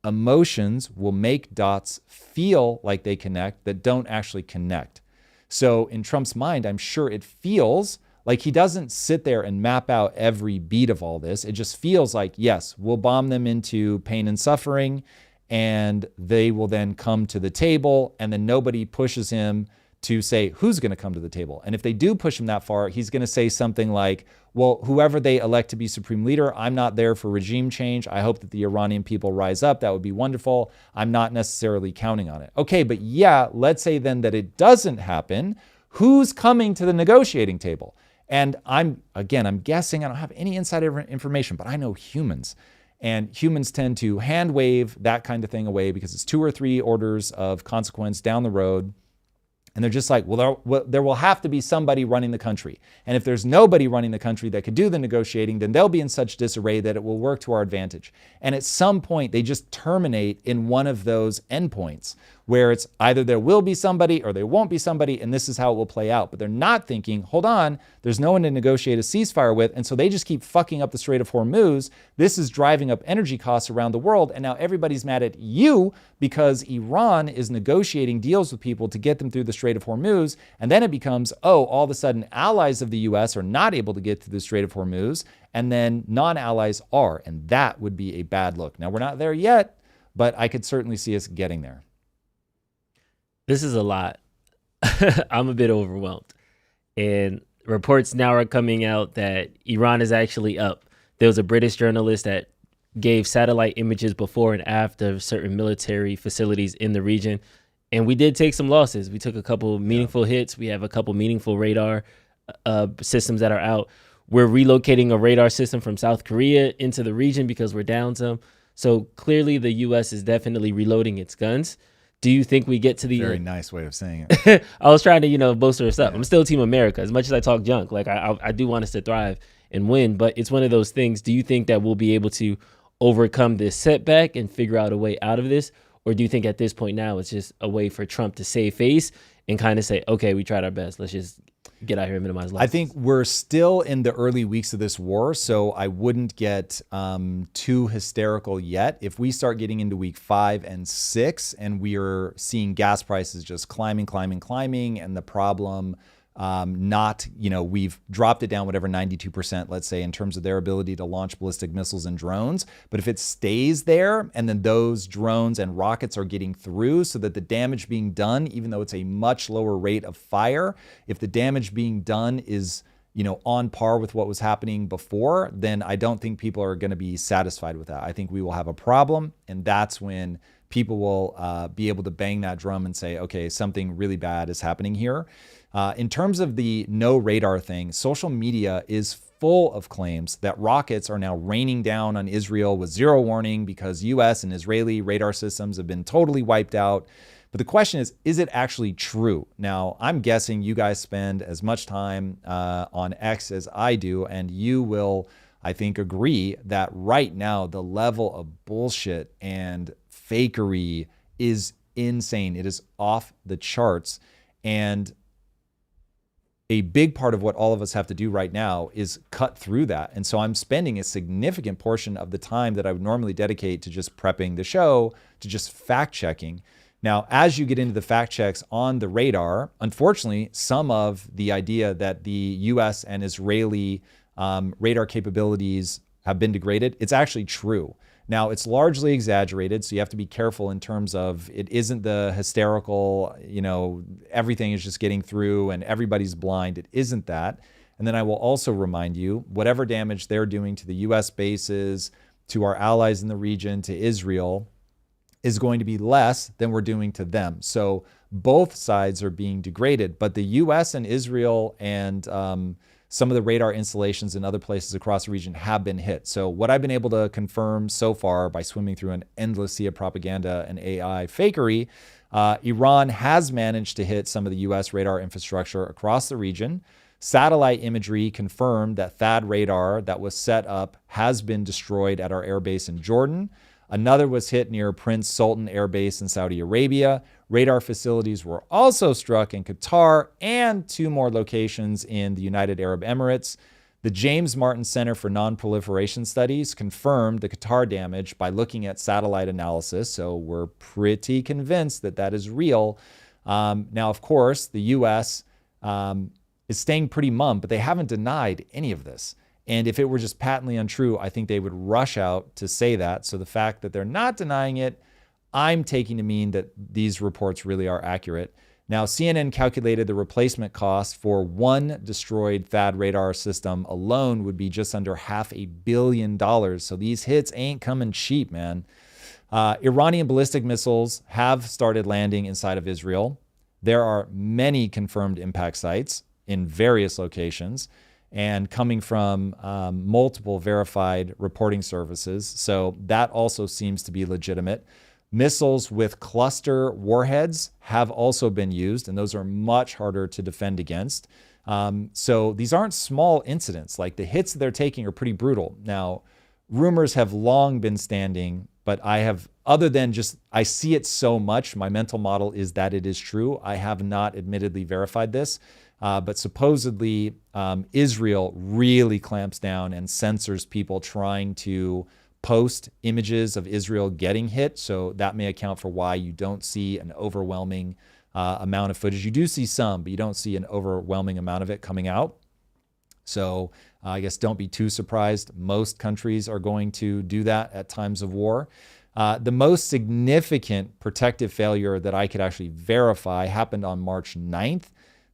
Emotions will make dots feel like they connect that don't actually connect. So in Trump's mind, I'm sure it feels like he doesn't sit there and map out every beat of all this. It just feels like, yes, we'll bomb them into pain and suffering, and they will then come to the table, and then nobody pushes him to say who's going to come to the table. And if they do push him that far, he's going to say something like, well, whoever they elect to be supreme leader, I'm not there for regime change. I hope that the Iranian people rise up. That would be wonderful. I'm not necessarily counting on it. Okay, but yeah, let's say then that it doesn't happen. Who's coming to the negotiating table? And I'm guessing, I don't have any insider information, but I know humans. And humans tend to hand wave that kind of thing away because it's 2 or 3 orders of consequence down the road. And they're just like, well, there will have to be somebody running the country. And if there's nobody running the country that could do the negotiating, then they'll be in such disarray that it will work to our advantage. And at some point, they just terminate in one of those endpoints where it's either there will be somebody or there won't be somebody, and this is how it will play out. But they're not thinking, hold on, there's no one to negotiate a ceasefire with, and so they just keep fucking up the Strait of Hormuz. This is driving up energy costs around the world, and now everybody's mad at you because Iran is negotiating deals with people to get them through the Strait of Hormuz, and then it becomes, oh, all of a sudden allies of the U.S. are not able to get through the Strait of Hormuz, and then non-allies are, and that would be a bad look. Now, we're not there yet, but I could certainly see us getting there. This is a lot. I'm a bit overwhelmed. And reports now are coming out that Iran is actually up. There was a British journalist that gave satellite images before and after certain military facilities in the region. And we did take some losses. We took a couple meaningful hits. We have a couple meaningful radar systems that are out. We're relocating a radar system from South Korea into the region because we're down some. So clearly the U.S. is definitely reloading its guns. Do you think we get to the very nice way of saying it? I was trying to, bolster us up. I'm still Team America. As much as I talk junk, like I do want us to thrive and win, but it's one of those things. Do you think that we'll be able to overcome this setback and figure out a way out of this? Or do you think at this point now it's just a way for Trump to save face and kind of say, okay, we tried our best. Let's just get out here and minimize losses? I think we're still in the early weeks of this war, so I wouldn't get too hysterical yet. If we start getting into week 5 and 6 and we are seeing gas prices just climbing, and the problem we've dropped it down, whatever, 92%, let's say, in terms of their ability to launch ballistic missiles and drones. But if it stays there and then those drones and rockets are getting through so that the damage being done, even though it's a much lower rate of fire, if the damage being done is, on par with what was happening before, then I don't think people are going to be satisfied with that. I think we will have a problem. And that's when people will be able to bang that drum and say, okay, something really bad is happening here. In terms of the no radar thing, social media is full of claims that rockets are now raining down on Israel with zero warning because U.S. and Israeli radar systems have been totally wiped out. But the question is it actually true? Now, I'm guessing you guys spend as much time on X as I do, and you will, I think, agree that right now the level of bullshit and fakery is insane. It is off the charts. And a big part of what all of us have to do right now is cut through that. And so I'm spending a significant portion of the time that I would normally dedicate to just prepping the show, to just fact checking. Now, as you get into the fact checks on the radar, unfortunately, some of the idea that the US and Israeli radar capabilities have been degraded, it's actually true. Now, it's largely exaggerated, so you have to be careful in terms of it isn't the hysterical, everything is just getting through and everybody's blind. It isn't that. And then I will also remind you, whatever damage they're doing to the U.S. bases, to our allies in the region, to Israel, is going to be less than we're doing to them. So both sides are being degraded, but the U.S. and Israel and some of the radar installations in other places across the region have been hit. So what I've been able to confirm so far by swimming through an endless sea of propaganda and AI fakery, Iran has managed to hit some of the U.S. radar infrastructure across the region. Satellite imagery confirmed that THAAD radar that was set up has been destroyed at our airbase in Jordan. Another was hit near Prince Sultan Air Base in Saudi Arabia. Radar facilities were also struck in Qatar and 2 more locations in the United Arab Emirates. The James Martin Center for Non-Proliferation Studies confirmed the Qatar damage by looking at satellite analysis, so we're pretty convinced that that is real. Now, of course, the U.S. Is staying pretty mum, but they haven't denied any of this. And if it were just patently untrue, I think they would rush out to say that. So the fact that they're not denying it, I'm taking to mean that these reports really are accurate. Now, CNN calculated the replacement cost for one destroyed THAAD radar system alone would be just under $500 million. So these hits ain't coming cheap, man. Iranian ballistic missiles have started landing inside of Israel. There are many confirmed impact sites in various locations and coming from multiple verified reporting services. So that also seems to be legitimate. Missiles with cluster warheads have also been used, and those are much harder to defend against. So these aren't small incidents. Like, the hits they're taking are pretty brutal. Now, rumors have long been standing, but I have, other than just, I see it so much, my mental model is that it is true. I have not admittedly verified this, but supposedly Israel really clamps down and censors people trying to post images of Israel getting hit. So that may account for why you don't see an overwhelming amount of footage. You do see some, but you don't see an overwhelming amount of it coming out. So I guess don't be too surprised. Most countries are going to do that at times of war. The most significant protective failure that I could actually verify happened on March 9th.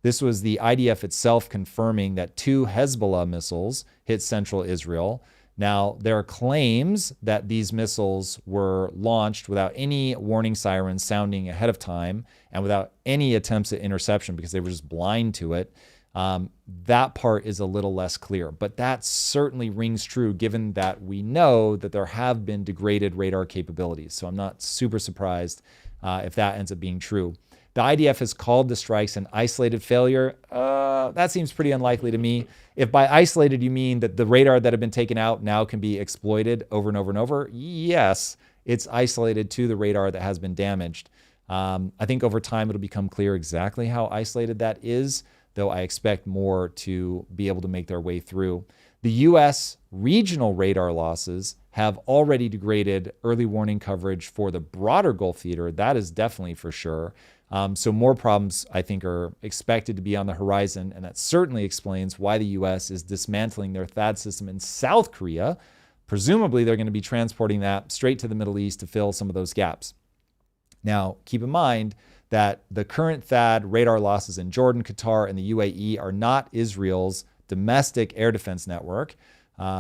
This was the IDF itself confirming that 2 Hezbollah missiles hit central Israel. Now, there are claims that these missiles were launched without any warning sirens sounding ahead of time and without any attempts at interception because they were just blind to it. That part is a little less clear, but that certainly rings true given that we know that there have been degraded radar capabilities. So I'm not super surprised if that ends up being true. The IDF has called the strikes an isolated failure. That seems pretty unlikely to me. If by isolated you mean that the radar that had been taken out now can be exploited over and over and over, yes, it's isolated to the radar that has been damaged. I think over time it'll become clear exactly how isolated that is, though I expect more to be able to make their way through. The U.S. regional radar losses have already degraded early warning coverage for the broader Gulf theater. That is definitely for sure. So more problems, I think, are expected to be on the horizon, and that certainly explains why the U.S. is dismantling their THAAD system in South Korea. Presumably, they're going to be transporting that straight to the Middle East to fill some of those gaps. Now, keep in mind that the current THAAD radar losses in Jordan, Qatar, and the UAE are not Israel's domestic air defense network.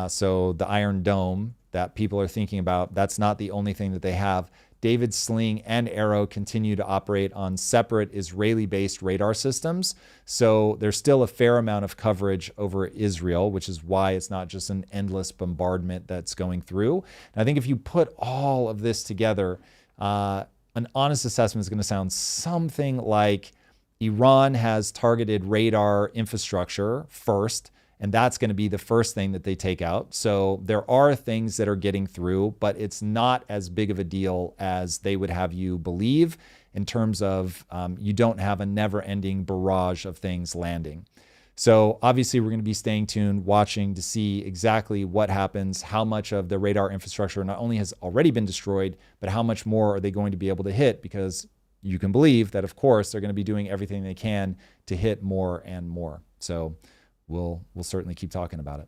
So the Iron Dome that people are thinking about, that's not the only thing that they have. David's Sling and Arrow continue to operate on separate Israeli-based radar systems. So there's still a fair amount of coverage over Israel, which is why it's not just an endless bombardment that's going through. And I think if you put all of this together, an honest assessment is going to sound something like Iran has targeted radar infrastructure first, and that's going to be the first thing that they take out. So there are things that are getting through, but it's not as big of a deal as they would have you believe in terms of you don't have a never-ending barrage of things landing. So obviously we're going to be staying tuned, watching to see exactly what happens, how much of the radar infrastructure not only has already been destroyed, but how much more are they going to be able to hit, because you can believe that, of course, they're going to be doing everything they can to hit more and more. So we'll certainly keep talking about it.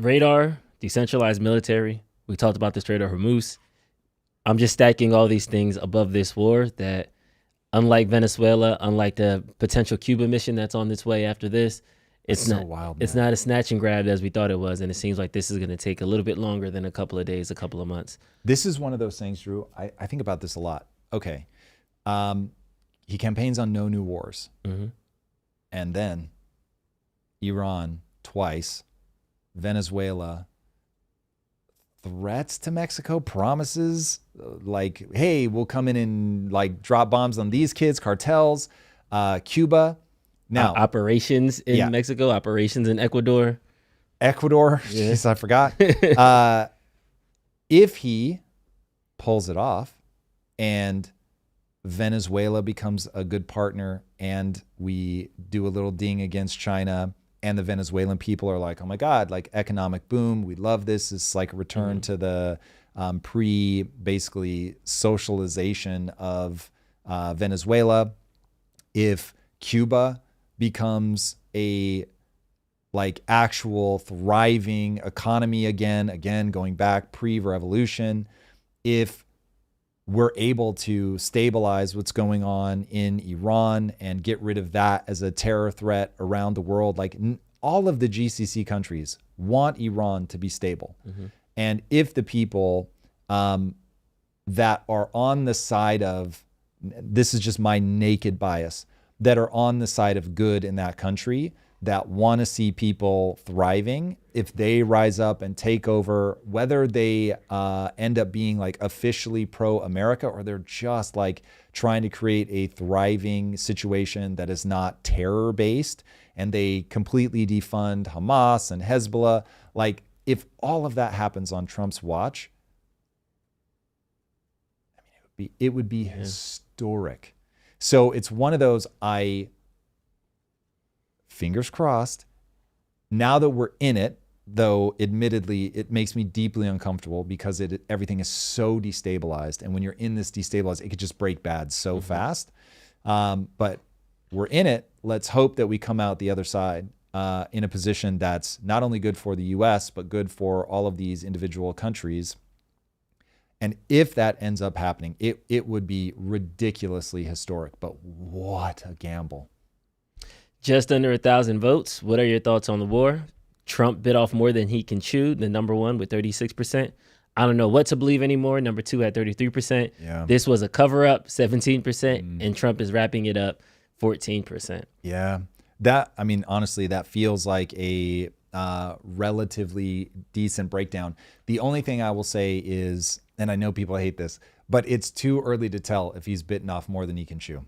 Radar, decentralized military. We talked about the Strait of Hormuz. I'm just stacking all these things above this war that, unlike Venezuela, unlike the potential Cuba mission that's on its way after this, it's not wild, it's not a snatch and grab as we thought it was. And it seems like this is going to take a little bit longer than a couple of days, a couple of months. This is one of those things, Drew. I think about this a lot. Okay. He campaigns on no new wars. Mm-hmm. And then Iran twice, Venezuela, threats to Mexico, promises like, hey, we'll come in and like drop bombs on these kids, cartels, Cuba. Now operations in Mexico, operations in Ecuador. Yes, I forgot. If he pulls it off and Venezuela becomes a good partner and we do a little ding against China, and the Venezuelan people are like, oh my God, like economic boom. We love this. It's like a return to the basically socialization of Venezuela. If Cuba becomes a like actual thriving economy again, going back pre-revolution, if we're able to stabilize what's going on in Iran and get rid of that as a terror threat around the world, like all of the GCC countries want Iran to be stable. And if the people that are on the side of, this is just my naked bias, that are on the side of good in that country, that want to see people thriving, if they rise up and take over, whether they end up being like officially pro-America or they're just like trying to create a thriving situation that is not terror-based, and they completely defund Hamas and Hezbollah, like if all of that happens on Trump's watch, I mean, it would be historic. So it's one of those, fingers crossed, now that we're in it, though admittedly it makes me deeply uncomfortable because everything is so destabilized. And when you're in this destabilized, it could just break bad so fast. But we're in it. Let's hope that we come out the other side in a position that's not only good for the US, but good for all of these individual countries. And if that ends up happening, it would be ridiculously historic. But what a gamble. Just under 1,000 votes. What are your thoughts on the war? Trump bit off more than he can chew, the number one with 36%. I don't know what to believe anymore. Number two had 33%. Yeah. This was a cover-up, 17%, and Trump is wrapping it up, 14%. Yeah. That, I mean, honestly, that feels like a relatively decent breakdown. The only thing I will say is, and I know people hate this, but it's too early to tell if he's bitten off more than he can chew.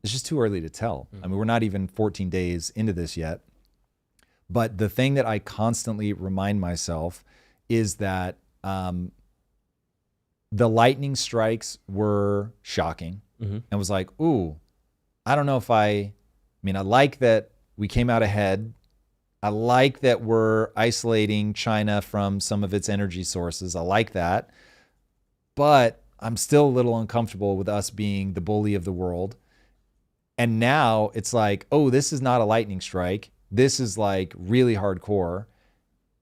It's just too early to tell. I mean, we're not even 14 days into this yet. But the thing that I constantly remind myself is that the lightning strikes were shocking, and was like, ooh, I don't know if I like that we came out ahead. I like that we're isolating China from some of its energy sources. I like that. But I'm still a little uncomfortable with us being the bully of the world. And now it's like, oh, this is not a lightning strike. This is like really hardcore.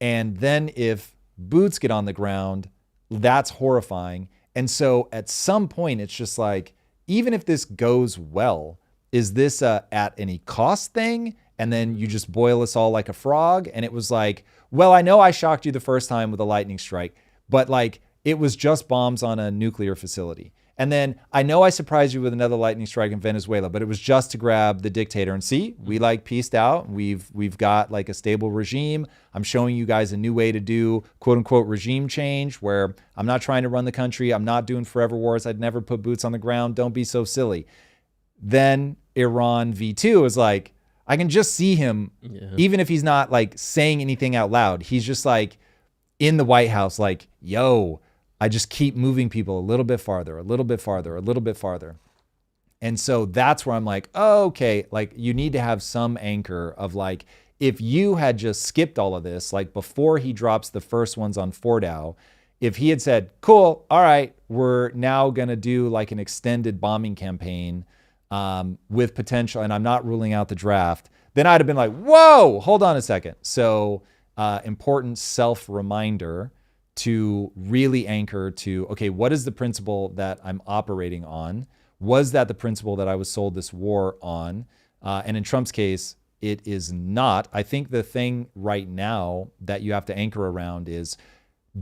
And then if boots get on the ground, that's horrifying. And so at some point, it's just like, even if this goes well, is this a at any cost thing? And then you just boil us all like a frog. And it was like, well, I know I shocked you the first time with a lightning strike, but like it was just bombs on a nuclear facility. And then I know I surprised you with another lightning strike in Venezuela, but it was just to grab the dictator. And see, we like pieced out. We've got like a stable regime. I'm showing you guys a new way to do quote unquote regime change, where I'm not trying to run the country. I'm not doing forever wars. I'd never put boots on the ground. Don't be so silly. Then Iran V2 is like, I can just see him, even if he's not like saying anything out loud. He's just like in the White House, like, yo, I just keep moving people a little bit farther, a little bit farther, a little bit farther. And so that's where I'm like, oh, okay, like you need to have some anchor of like, if you had just skipped all of this, like before he drops the first ones on Fordow, if he had said, cool, all right, we're now going to do like an extended bombing campaign with potential, and I'm not ruling out the draft, then I'd have been like, whoa, hold on a second. So important self-reminder to really anchor to, okay, what is the principle that I'm operating on? Was that the principle that I was sold this war on? And in Trump's case, it is not. I think the thing right now that you have to anchor around is,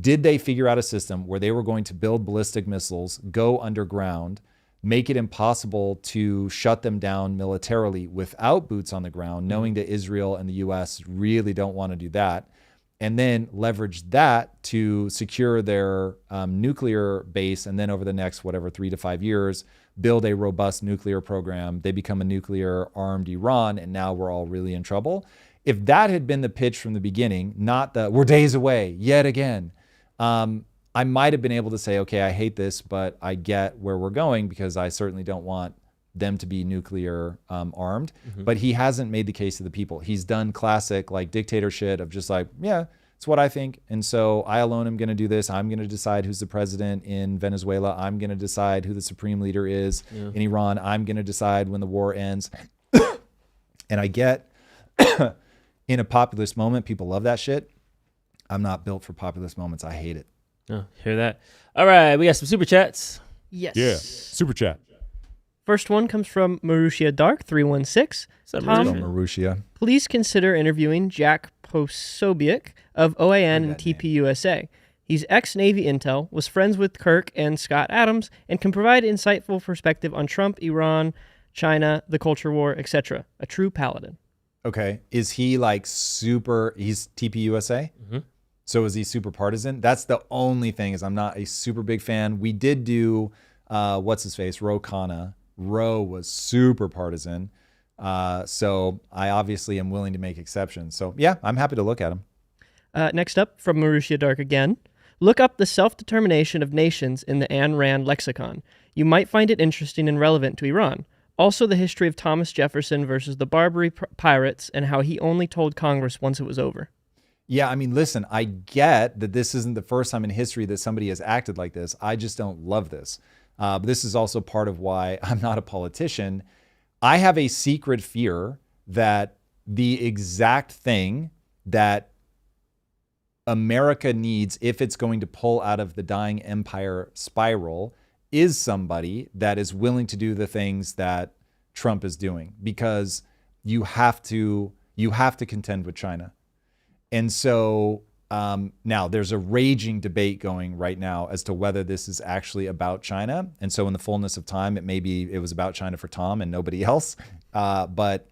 did they figure out a system where they were going to build ballistic missiles, go underground, make it impossible to shut them down militarily without boots on the ground, knowing that Israel and the US really don't want to do that, and then leverage that to secure their nuclear base, and then over the next, 3 to 5 years, build a robust nuclear program. They become a nuclear-armed Iran, and now we're all really in trouble. If that had been the pitch from the beginning, not the, we're days away, yet again, I might have been able to say, okay, I hate this, but I get where we're going, because I certainly don't want them to be nuclear armed, but he hasn't made the case to the people. He's done classic like dictator shit of just like, yeah, it's what I think. And so I alone am going to do this. I'm going to decide who's the president in Venezuela. I'm going to decide who the supreme leader is in Iran. I'm going to decide when the war ends. And I get in a populist moment, people love that shit. I'm not built for populist moments. I hate it. Oh, hear that? All right, we got some super chats. Yes. Yeah. Super chat. First one comes from Marussia Dark 316. What's up, Tom, Marussia? Marussia. please consider interviewing Jack Posobiec of OAN and TPUSA. He's ex-Navy intel, was friends with Kirk and Scott Adams, and can provide insightful perspective on Trump, Iran, China, the culture war, etc. A true paladin. Okay. Is he like super, he's TPUSA? So is he super partisan? That's the only thing is I'm not a super big fan. We did do, what's his face? Ro Khanna. Ro was super partisan. So I obviously am willing to make exceptions. So yeah, I'm happy to look at him. Next up, from Marussia Dark again. Look up the self-determination of nations in the Ayn Rand lexicon. You might find it interesting and relevant to Iran. Also, the history of Thomas Jefferson versus the Barbary pirates and how he only told Congress once it was over. Yeah, I mean, listen, I get that this isn't the first time in history that somebody has acted like this. I just don't love this. But this is also part of why I'm not a politician. I have a secret fear that the exact thing that America needs, if it's going to pull out of the dying empire spiral, is somebody that is willing to do the things that Trump is doing, because you have to contend with China. And so now there's a raging debate going right now as to whether this is actually about China. And so in the fullness of time, it was about China for Tom and nobody else. But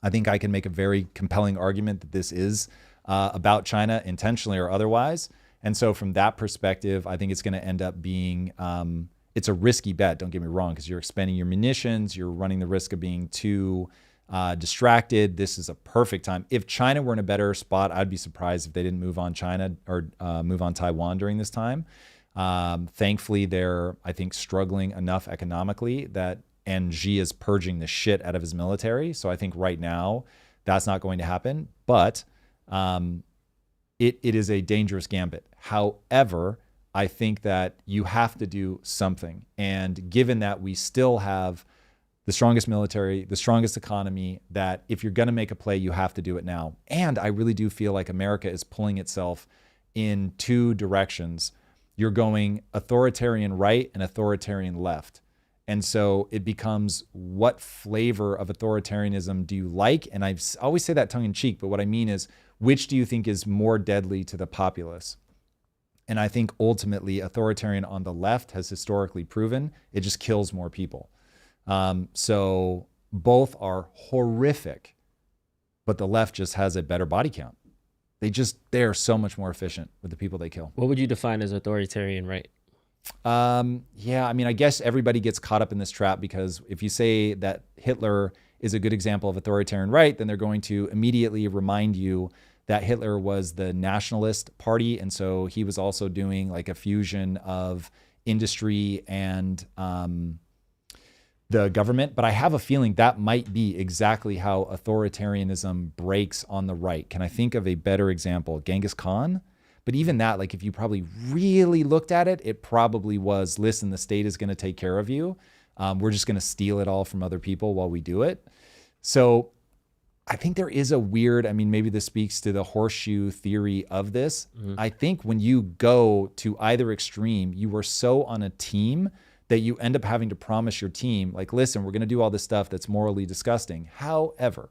I think I can make a very compelling argument that this is about China, intentionally or otherwise. And so from that perspective, I think it's going to end up being, it's a risky bet, don't get me wrong, because you're expending your munitions, you're running the risk of being too distracted. This is a perfect time. If China were in a better spot, I'd be surprised if they didn't move on China or move on Taiwan during this time. Thankfully, they're, I think, struggling enough economically and Xi is purging the shit out of his military. So I think right now that's not going to happen. But it is a dangerous gambit. However, I think that you have to do something. And given that we still have the strongest military, the strongest economy, that if you're going to make a play, you have to do it now. And I really do feel like America is pulling itself in two directions. You're going authoritarian right and authoritarian left. And so it becomes, what flavor of authoritarianism do you like? And I always say that tongue in cheek, but what I mean is, which do you think is more deadly to the populace? And I think ultimately authoritarian on the left has historically proven it just kills more people. So both are horrific, but the left just has a better body count. They are so much more efficient with the people they kill. What would you define as authoritarian right? Yeah, I mean, I guess everybody gets caught up in this trap, because if you say that Hitler is a good example of authoritarian right, then they're going to immediately remind you that Hitler was the nationalist party. And so he was also doing like a fusion of industry and, the government. But I have a feeling that might be exactly how authoritarianism breaks on the right. Can I think of a better example? Genghis Khan? But even that, like if you probably really looked at it, it probably was, listen, the state is going to take care of you. We're just going to steal it all from other people while we do it. So I think there is a weird, I mean, maybe this speaks to the horseshoe theory of this. I think when you go to either extreme, you are so on a team that you end up having to promise your team, like, listen, we're going to do all this stuff that's morally disgusting. However,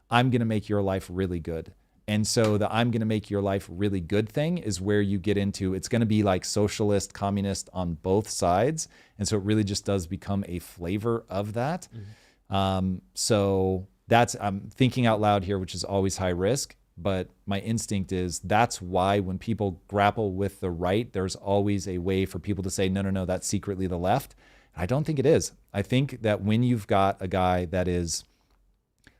I'm going to make your life really good. And so the I'm going to make your life really good thing is where you get into, it's going to be like socialist, communist on both sides. And so it really just does become a flavor of that. So that's, I'm thinking out loud here, which is always high risk. But my instinct is that's why when people grapple with the right, there's always a way for people to say, no, that's secretly the left. I don't think it is. I think that when you've got a guy that is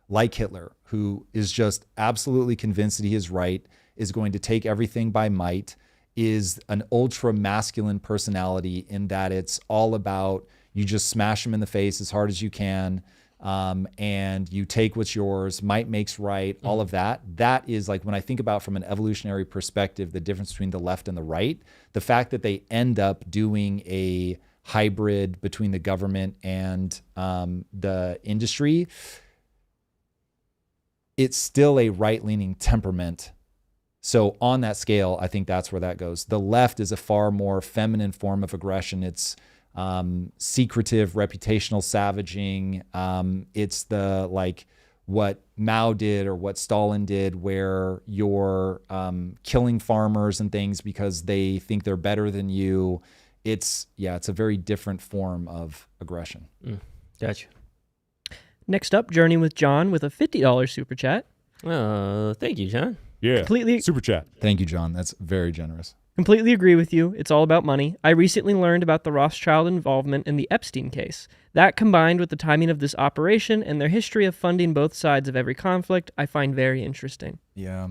like Hitler, who is just absolutely convinced that he is right, is going to take everything by might, is an ultra masculine personality in that it's all about, you just smash them in the face as hard as you can. And you take what's yours, might makes right, all of that. That is like, when I think about from an evolutionary perspective, the difference between the left and the right, the fact that they end up doing a hybrid between the government and the industry, it's still a right-leaning temperament. So on that scale, I think that's where that goes. The left is a far more feminine form of aggression. It's secretive, reputational savaging. It's the like what Mao did or what Stalin did, where you're killing farmers and things because they think they're better than you. It's a very different form of aggression. Gotcha. Next up, Journey with John with a $50 super chat. Thank you, John. Yeah. Completely Super chat. Thank you, John. That's very generous. Completely agree with you. It's all about money. I recently learned about the Rothschild involvement in the Epstein case. That, combined with the timing of this operation and their history of funding both sides of every conflict, I find very interesting. Yeah.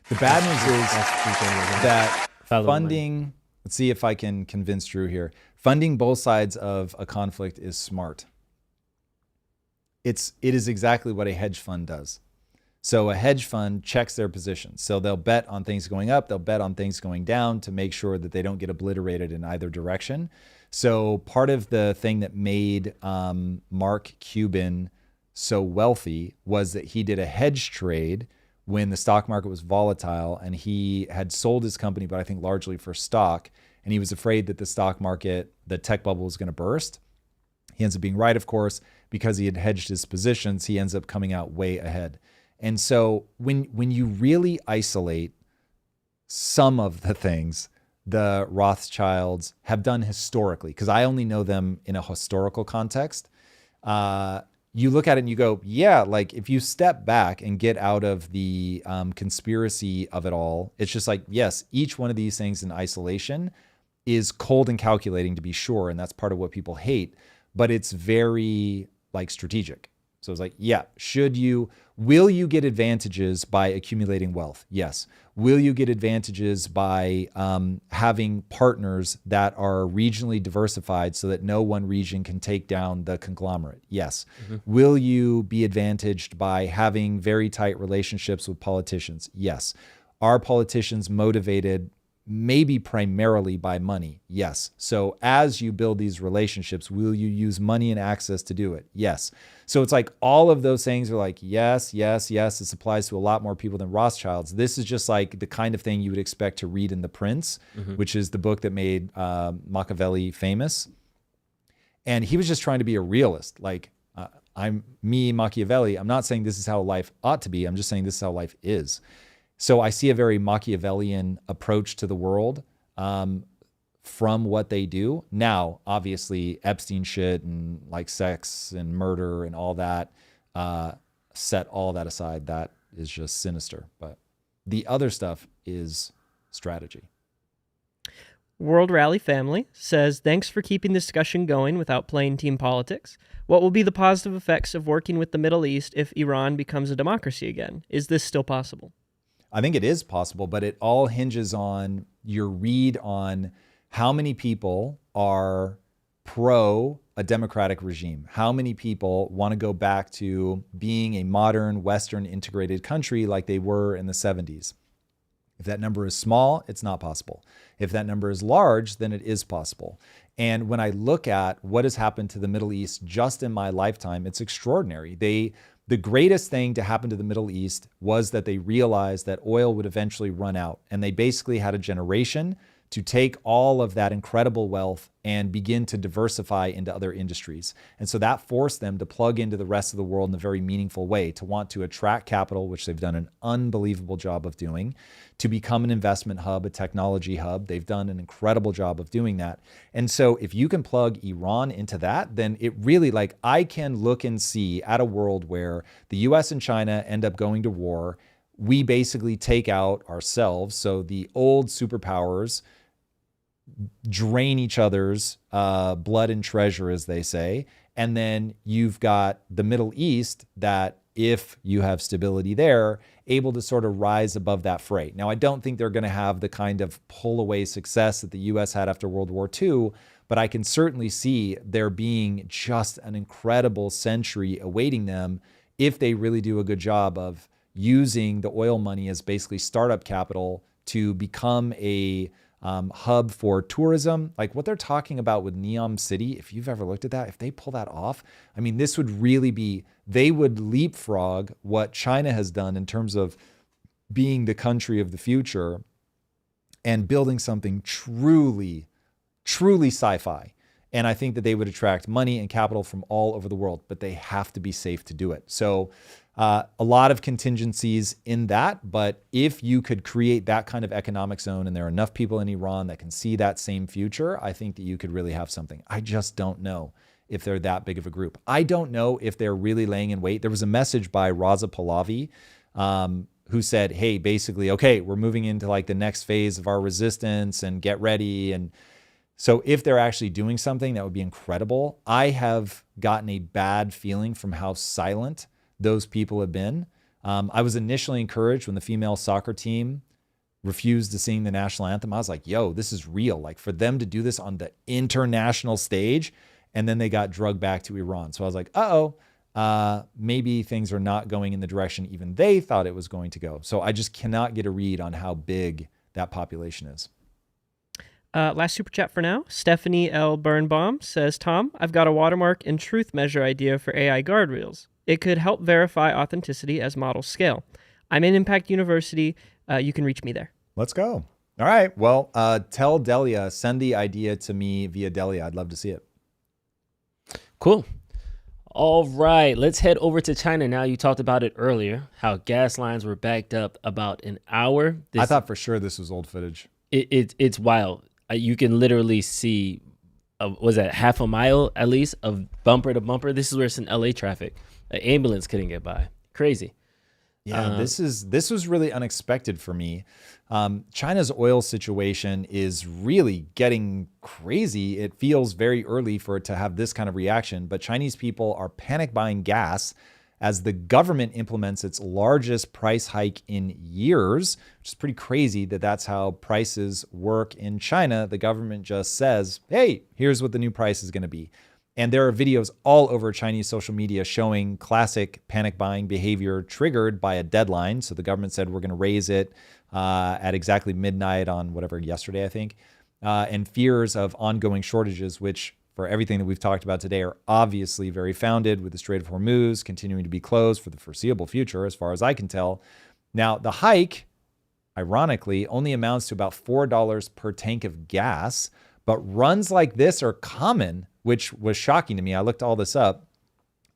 The bad news is that funding, let's see if I can convince Drew here. Funding both sides of a conflict is smart. It is exactly what a hedge fund does. So a hedge fund checks their positions. So they'll bet on things going up, they'll bet on things going down to make sure that they don't get obliterated in either direction. So part of the thing that made Mark Cuban so wealthy was that he did a hedge trade when the stock market was volatile, and he had sold his company, but I think largely for stock. And he was afraid that the stock market, the tech bubble, was going to burst. He ends up being right, of course, because he had hedged his positions. He ends up coming out way ahead. And so when you really isolate some of the things the Rothschilds have done historically, because I only know them in a historical context, you look at it and you go, yeah, like if you step back and get out of the conspiracy of it all, it's just like, yes, each one of these things in isolation is cold and calculating, to be sure. And that's part of what people hate, but it's very like strategic. So it's like, yeah, will you get advantages by accumulating wealth? Yes. Will you get advantages by having partners that are regionally diversified so that no one region can take down the conglomerate? Yes. Will you be advantaged by having very tight relationships with politicians? Yes. Are politicians motivated maybe primarily by money? Yes. So as you build these relationships, will you use money and access to do it? Yes. So it's like all of those things are like, yes, yes, yes. This applies to a lot more people than Rothschilds. This is just like the kind of thing you would expect to read in The Prince, which is the book that made Machiavelli famous. And he was just trying to be a realist. Like Machiavelli, I'm not saying this is how life ought to be. I'm just saying this is how life is. So I see a very Machiavellian approach to the world from what they do. Now, obviously, Epstein shit and like sex and murder and all that, set all that aside. That is just sinister. But the other stuff is strategy. World Rally Family says, thanks for keeping the discussion going without playing team politics. What will be the positive effects of working with the Middle East if Iran becomes a democracy again? Is this still possible? I think it is possible, but it all hinges on your read on how many people are pro a democratic regime. How many people want to go back to being a modern Western integrated country like they were in the 70s? If that number is small, it's not possible. If that number is large, then it is possible. And when I look at what has happened to the Middle East just in my lifetime, it's extraordinary. The greatest thing to happen to the Middle East was that they realized that oil would eventually run out. And they basically had a generation to take all of that incredible wealth and begin to diversify into other industries. And so that forced them to plug into the rest of the world in a very meaningful way, to want to attract capital, which they've done an unbelievable job of doing, to become an investment hub, a technology hub. They've done an incredible job of doing that. And so if you can plug Iran into that, then it really, like, I can look and see at a world where the US and China end up going to war. We basically take out ourselves. So the old superpowers drain each other's blood and treasure, as they say. And then you've got the Middle East that if you have stability there, able to sort of rise above that fray. Now, I don't think they're going to have the kind of pull away success that the US had after World War II, but I can certainly see there being just an incredible century awaiting them if they really do a good job of using the oil money as basically startup capital to become a hub for tourism. Like what they're talking about with Neom City, if you've ever looked at that, if they pull that off, I mean, this would really be, they would leapfrog what China has done in terms of being the country of the future and building something truly, truly sci-fi. And I think that they would attract money and capital from all over the world, but they have to be safe to do it. So a lot of contingencies in that, but if you could create that kind of economic zone and there are enough people in Iran that can see that same future, I think that you could really have something. I just don't know if they're that big of a group. I don't know if they're really laying in wait. There was a message by Raza Pahlavi who said, hey, basically, okay, we're moving into like the next phase of our resistance and get ready. And so if they're actually doing something, that would be incredible. I have gotten a bad feeling from how silent those people have been. I was initially encouraged when the female soccer team refused to sing the national anthem. I was like, yo, this is real. Like for them to do this on the international stage, and then they got drugged back to Iran. So I was like, maybe things are not going in the direction even they thought it was going to go. So I just cannot get a read on how big that population is. Last super chat for now. Stephanie L. Birnbaum says, Tom, I've got a watermark and truth measure idea for AI guardrails. It could help verify authenticity as models scale. I'm in Impact University. You can reach me there. Let's go. All right. Well, tell Delia, send the idea to me via Delia. I'd love to see it. Cool. All right. Let's head over to China now. You talked about it earlier, how gas lines were backed up about an hour. I thought for sure this was old footage. It's wild. You can literally see, was that half a mile at least of bumper to bumper? This is where it's in LA traffic. An ambulance couldn't get by. Crazy. Yeah, this was really unexpected for me. China's oil situation is really getting crazy. It feels very early for it to have this kind of reaction, but Chinese people are panic buying gas as the government implements its largest price hike in years, which is pretty crazy that that's how prices work in China. The government just says, hey, here's what the new price is going to be. And there are videos all over Chinese social media showing classic panic buying behavior triggered by a deadline. So the government said, we're going to raise it at exactly midnight on whatever, yesterday, I think, and fears of ongoing shortages, which for everything that we've talked about today are obviously very founded, with the Strait of Hormuz continuing to be closed for the foreseeable future, as far as I can tell. Now, the hike, ironically, only amounts to about $4 per tank of gas, but runs like this are common, which was shocking to me. I looked all this up.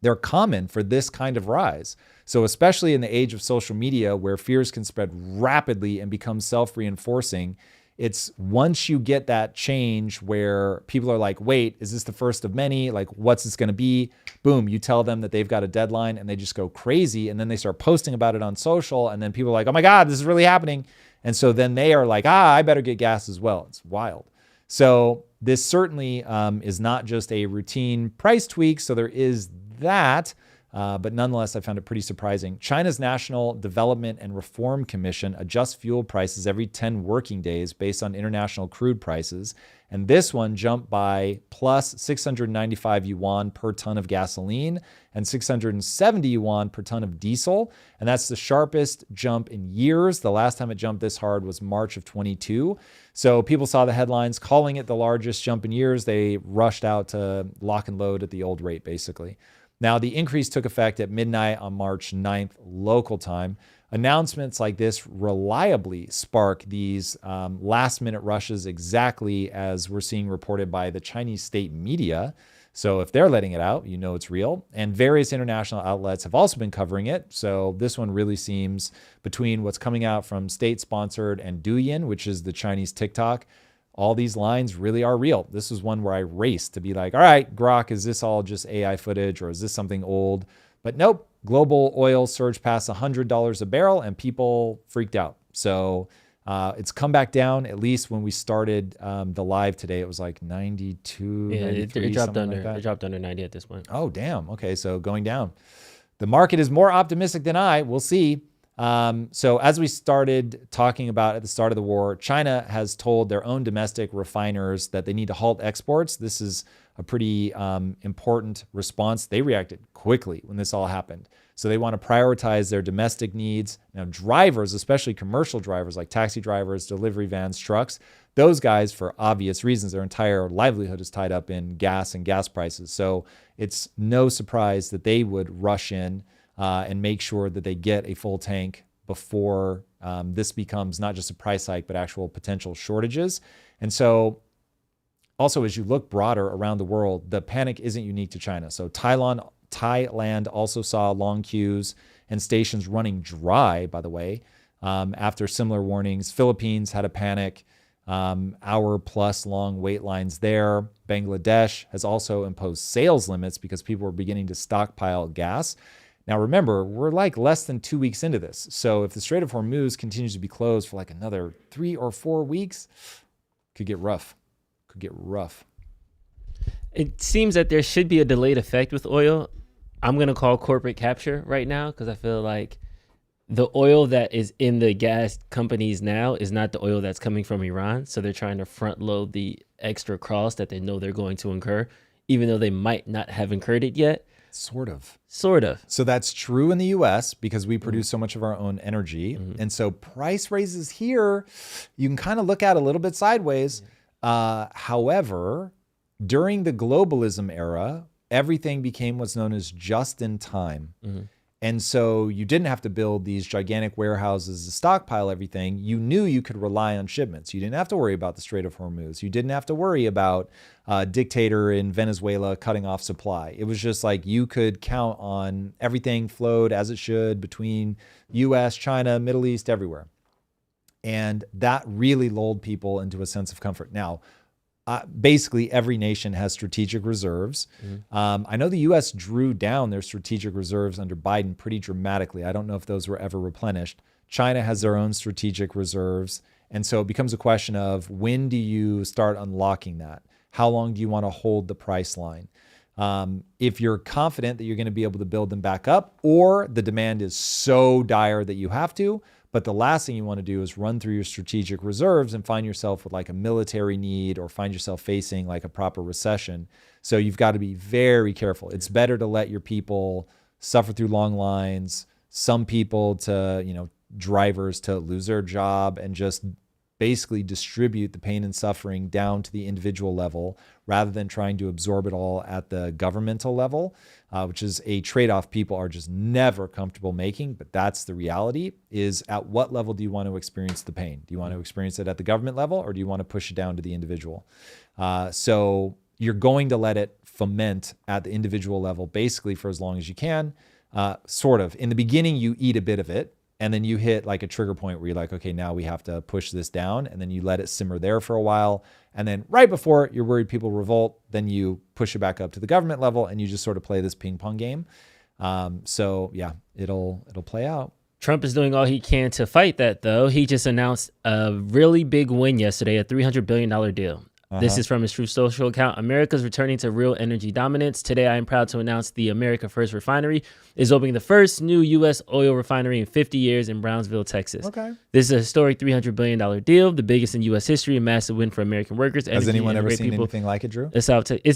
They're common for this kind of rise. So especially in the age of social media where fears can spread rapidly and become self-reinforcing, it's once you get that change where people are like, wait, is this the first of many? Like, what's this going to be? Boom, you tell them that they've got a deadline and they just go crazy. And then they start posting about it on social. And then people are like, oh my God, this is really happening. And so then they are like, I better get gas as well. It's wild. So this certainly is not just a routine price tweak. So there is that. But nonetheless, I found it pretty surprising. China's National Development and Reform Commission adjusts fuel prices every 10 working days based on international crude prices. And this one jumped by plus 695 yuan per ton of gasoline and 670 yuan per ton of diesel. And that's the sharpest jump in years. The last time it jumped this hard was March of 22. So people saw the headlines calling it the largest jump in years. They rushed out to lock and load at the old rate, basically. Now, the increase took effect at midnight on March 9th, local time. Announcements like this reliably spark these last-minute rushes, exactly as we're seeing reported by the Chinese state media. So if they're letting it out, you know it's real. And various international outlets have also been covering it. So this one really seems, between what's coming out from state-sponsored and Douyin, which is the Chinese TikTok, all these lines really are real. This was one where I raced to be like, all right, Grok, is this all just AI footage or is this something old? But nope, global oil surged past $100 a barrel and people freaked out. So it's come back down. At least when we started the live today, it was like 92, yeah, 93, it dropped something under. like that. It dropped under 90 at this point. Oh, damn. Okay, so going down. the market is more optimistic than I. We'll see. So as we started talking about at the start of the war, China has told their own domestic refiners that they need to halt exports. This is a pretty important response. They reacted quickly when this all happened. So they want to prioritize their domestic needs. Now, drivers, especially commercial drivers like taxi drivers, delivery vans, trucks, those guys, for obvious reasons, their entire livelihood is tied up in gas and gas prices. So it's no surprise that they would rush in and make sure that they get a full tank before this becomes not just a price hike, but actual potential shortages. And so also, as you look broader around the world, the panic isn't unique to China. So Thailand also saw long queues and stations running dry, by the way, after similar warnings. Philippines had a panic, hour-plus long wait lines there. Bangladesh has also imposed sales limits because people were beginning to stockpile gas. Now, remember, we're like less than 2 weeks into this. So if the Strait of Hormuz continues to be closed for like another 3 or 4 weeks, could get rough. It seems that there should be a delayed effect with oil. I'm going to call corporate capture right now because I feel like the oil that is in the gas companies now is not the oil that's coming from Iran. So they're trying to front load the extra cost that they know they're going to incur, even though they might not have incurred it yet. Sort of. So that's true in the US because we produce so much of our own energy. And so price raises here, you can kind of look at a little bit sideways. However, during the globalism era, everything became what's known as just in time. And so you didn't have to build these gigantic warehouses to stockpile everything. You knew you could rely on shipments. You didn't have to worry about the Strait of Hormuz. You didn't have to worry about a dictator in Venezuela cutting off supply. It was just like you could count on everything flowed as it should between US, China, Middle East, everywhere. And that really lulled people into a sense of comfort. Now, basically every nation has strategic reserves. I know the US drew down their strategic reserves under Biden pretty dramatically. I don't know if those were ever replenished. China has their own strategic reserves. And so it becomes a question of when do you start unlocking that? How long do you want to hold the price line? If you're confident that you're going to be able to build them back up, or the demand is so dire that you have to, but the last thing you want to do is run through your strategic reserves and find yourself with like a military need or find yourself facing like a proper recession. So you've got to be very careful. It's better to let your people suffer through long lines, some people to, drivers to lose their job and just basically distribute the pain and suffering down to the individual level rather than trying to absorb it all at the governmental level, which is a trade-off people are just never comfortable making. But that's the reality, is at what level do you want to experience the pain? Do you want to experience it at the government level, or do you want to push it down to the individual? So you're going to let it foment at the individual level basically for as long as you can, sort of. In the beginning, you eat a bit of it, and then you hit like a trigger point where you're like, okay, now we have to push this down. And then you let it simmer there for a while. And then right before you're worried people revolt, then you push it back up to the government level and you just sort of play this ping pong game. So yeah, it'll play out. Trump is doing all he can to fight that, though. He just announced a really big win yesterday, a $300 billion deal. This is from his Truth Social account. America's returning to real energy dominance. Today, I am proud to announce the America First Refinery is opening the first new U.S. oil refinery in 50 years in Brownsville, Texas. Okay. This is a historic $300 billion deal, the biggest in U.S. history, a massive win for American workers. Has anyone ever seen anything like it, Drew?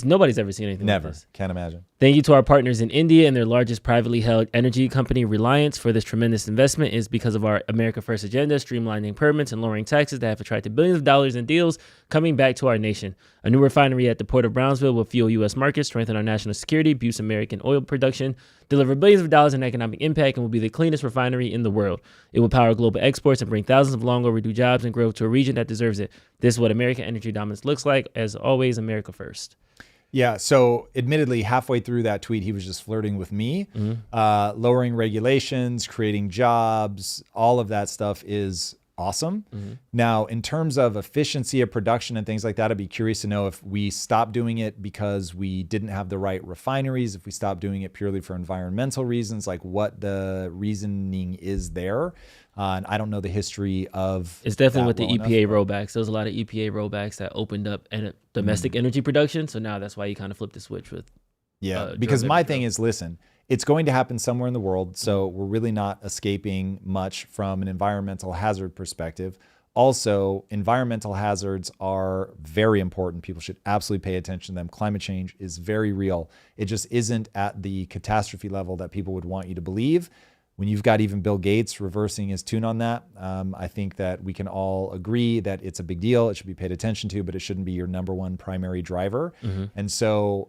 Nobody's ever seen anything Never. like this. Can't imagine. Thank you to our partners in India and their largest privately held energy company, Reliance, for this tremendous investment. Is because of our America First agenda, streamlining permits and lowering taxes that have attracted billions of dollars in deals coming back to our nation. A new refinery at the Port of Brownsville will fuel U.S. markets, strengthen our national security, boost American oil production, deliver billions of dollars in economic impact, and will be the cleanest refinery in the world. It will power global exports and bring thousands of long overdue jobs and growth to a region that deserves it. This is what American energy dominance looks like. As always, America first. Yeah, so admittedly, halfway through that tweet, he was just flirting with me. Lowering regulations, creating jobs, all of that stuff is awesome. Now, in terms of efficiency of production and things like that, I'd be curious to know if we stopped doing it because we didn't have the right refineries, if we stopped doing it purely for environmental reasons, like what the reasoning is there. And I don't know the history of It's definitely with the EPA rollbacks. There was a lot of EPA rollbacks that opened up domestic energy production. So now that's why you kind of flip the switch with because my thing is, listen, it's going to happen somewhere in the world. So we're really not escaping much from an environmental hazard perspective. Also, environmental hazards are very important. People should absolutely pay attention to them. Climate change is very real. It just isn't at the catastrophe level that people would want you to believe. When you've got even Bill Gates reversing his tune on that, I think that we can all agree that it's a big deal. It should be paid attention to, but it shouldn't be your number one primary driver. And so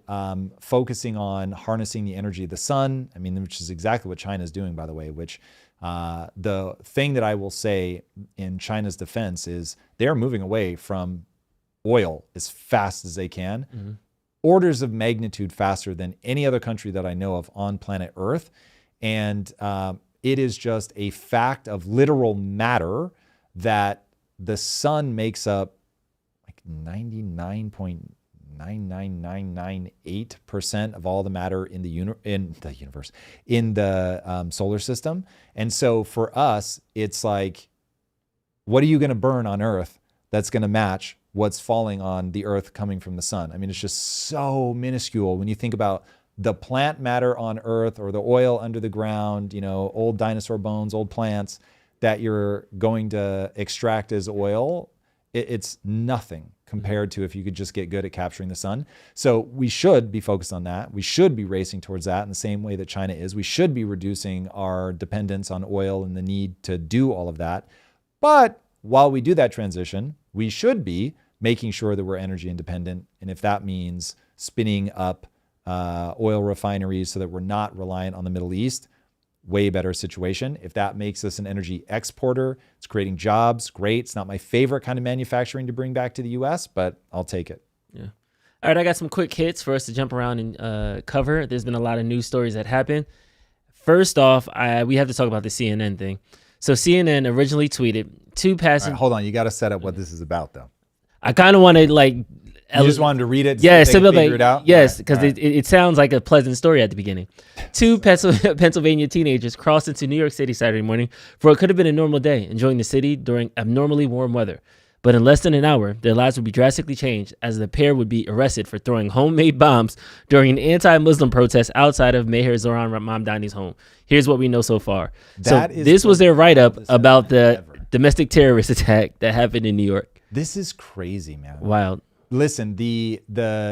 focusing on harnessing the energy of the sun, I mean, which is exactly what China is doing, by the way, which the thing that I will say in China's defense is they're moving away from oil as fast as they can, orders of magnitude faster than any other country that I know of on planet Earth. And it is just a fact of literal matter that the sun makes up like 99.99998% of all the matter in the universe, in the solar system. And so for us, it's like, what are you going to burn on Earth that's going to match what's falling on the Earth coming from the sun? I mean, it's just so minuscule when you think about the plant matter on Earth or the oil under the ground, you know, old dinosaur bones, old plants that you're going to extract as oil. It's nothing compared to if you could just get good at capturing the sun. So we should be focused on that. We should be racing towards that in the same way that China is. We should be reducing our dependence on oil and the need to do all of that. But while we do that transition, we should be making sure that we're energy independent. And if that means spinning up oil refineries so that we're not reliant on the Middle East, way better situation. If that makes us an energy exporter, it's creating jobs, great. It's not my favorite kind of manufacturing to bring back to the US, but I'll take it. Yeah. All right, I got some quick hits for us to jump around and cover. There's been a lot of news stories that happen. First off, we have to talk about the CNN thing. So CNN originally tweeted two passengers. Right, hold on, you got to set up what this is about, though. I kind of want to like. You just wanted to read it? Yeah, so they figure it out? Yes, because it sounds like a pleasant story at the beginning. Two Pennsylvania teenagers crossed into New York City Saturday morning for what could have been a normal day, enjoying the city during abnormally warm weather. But in less than an hour, their lives would be drastically changed as the pair would be arrested for throwing homemade bombs during an anti-Muslim protest outside of Mayor Zoran Mamdani's home. Here's what we know so far. This was their write-up about the domestic terrorist attack that happened in New York. This is crazy, man. Wild. Listen, the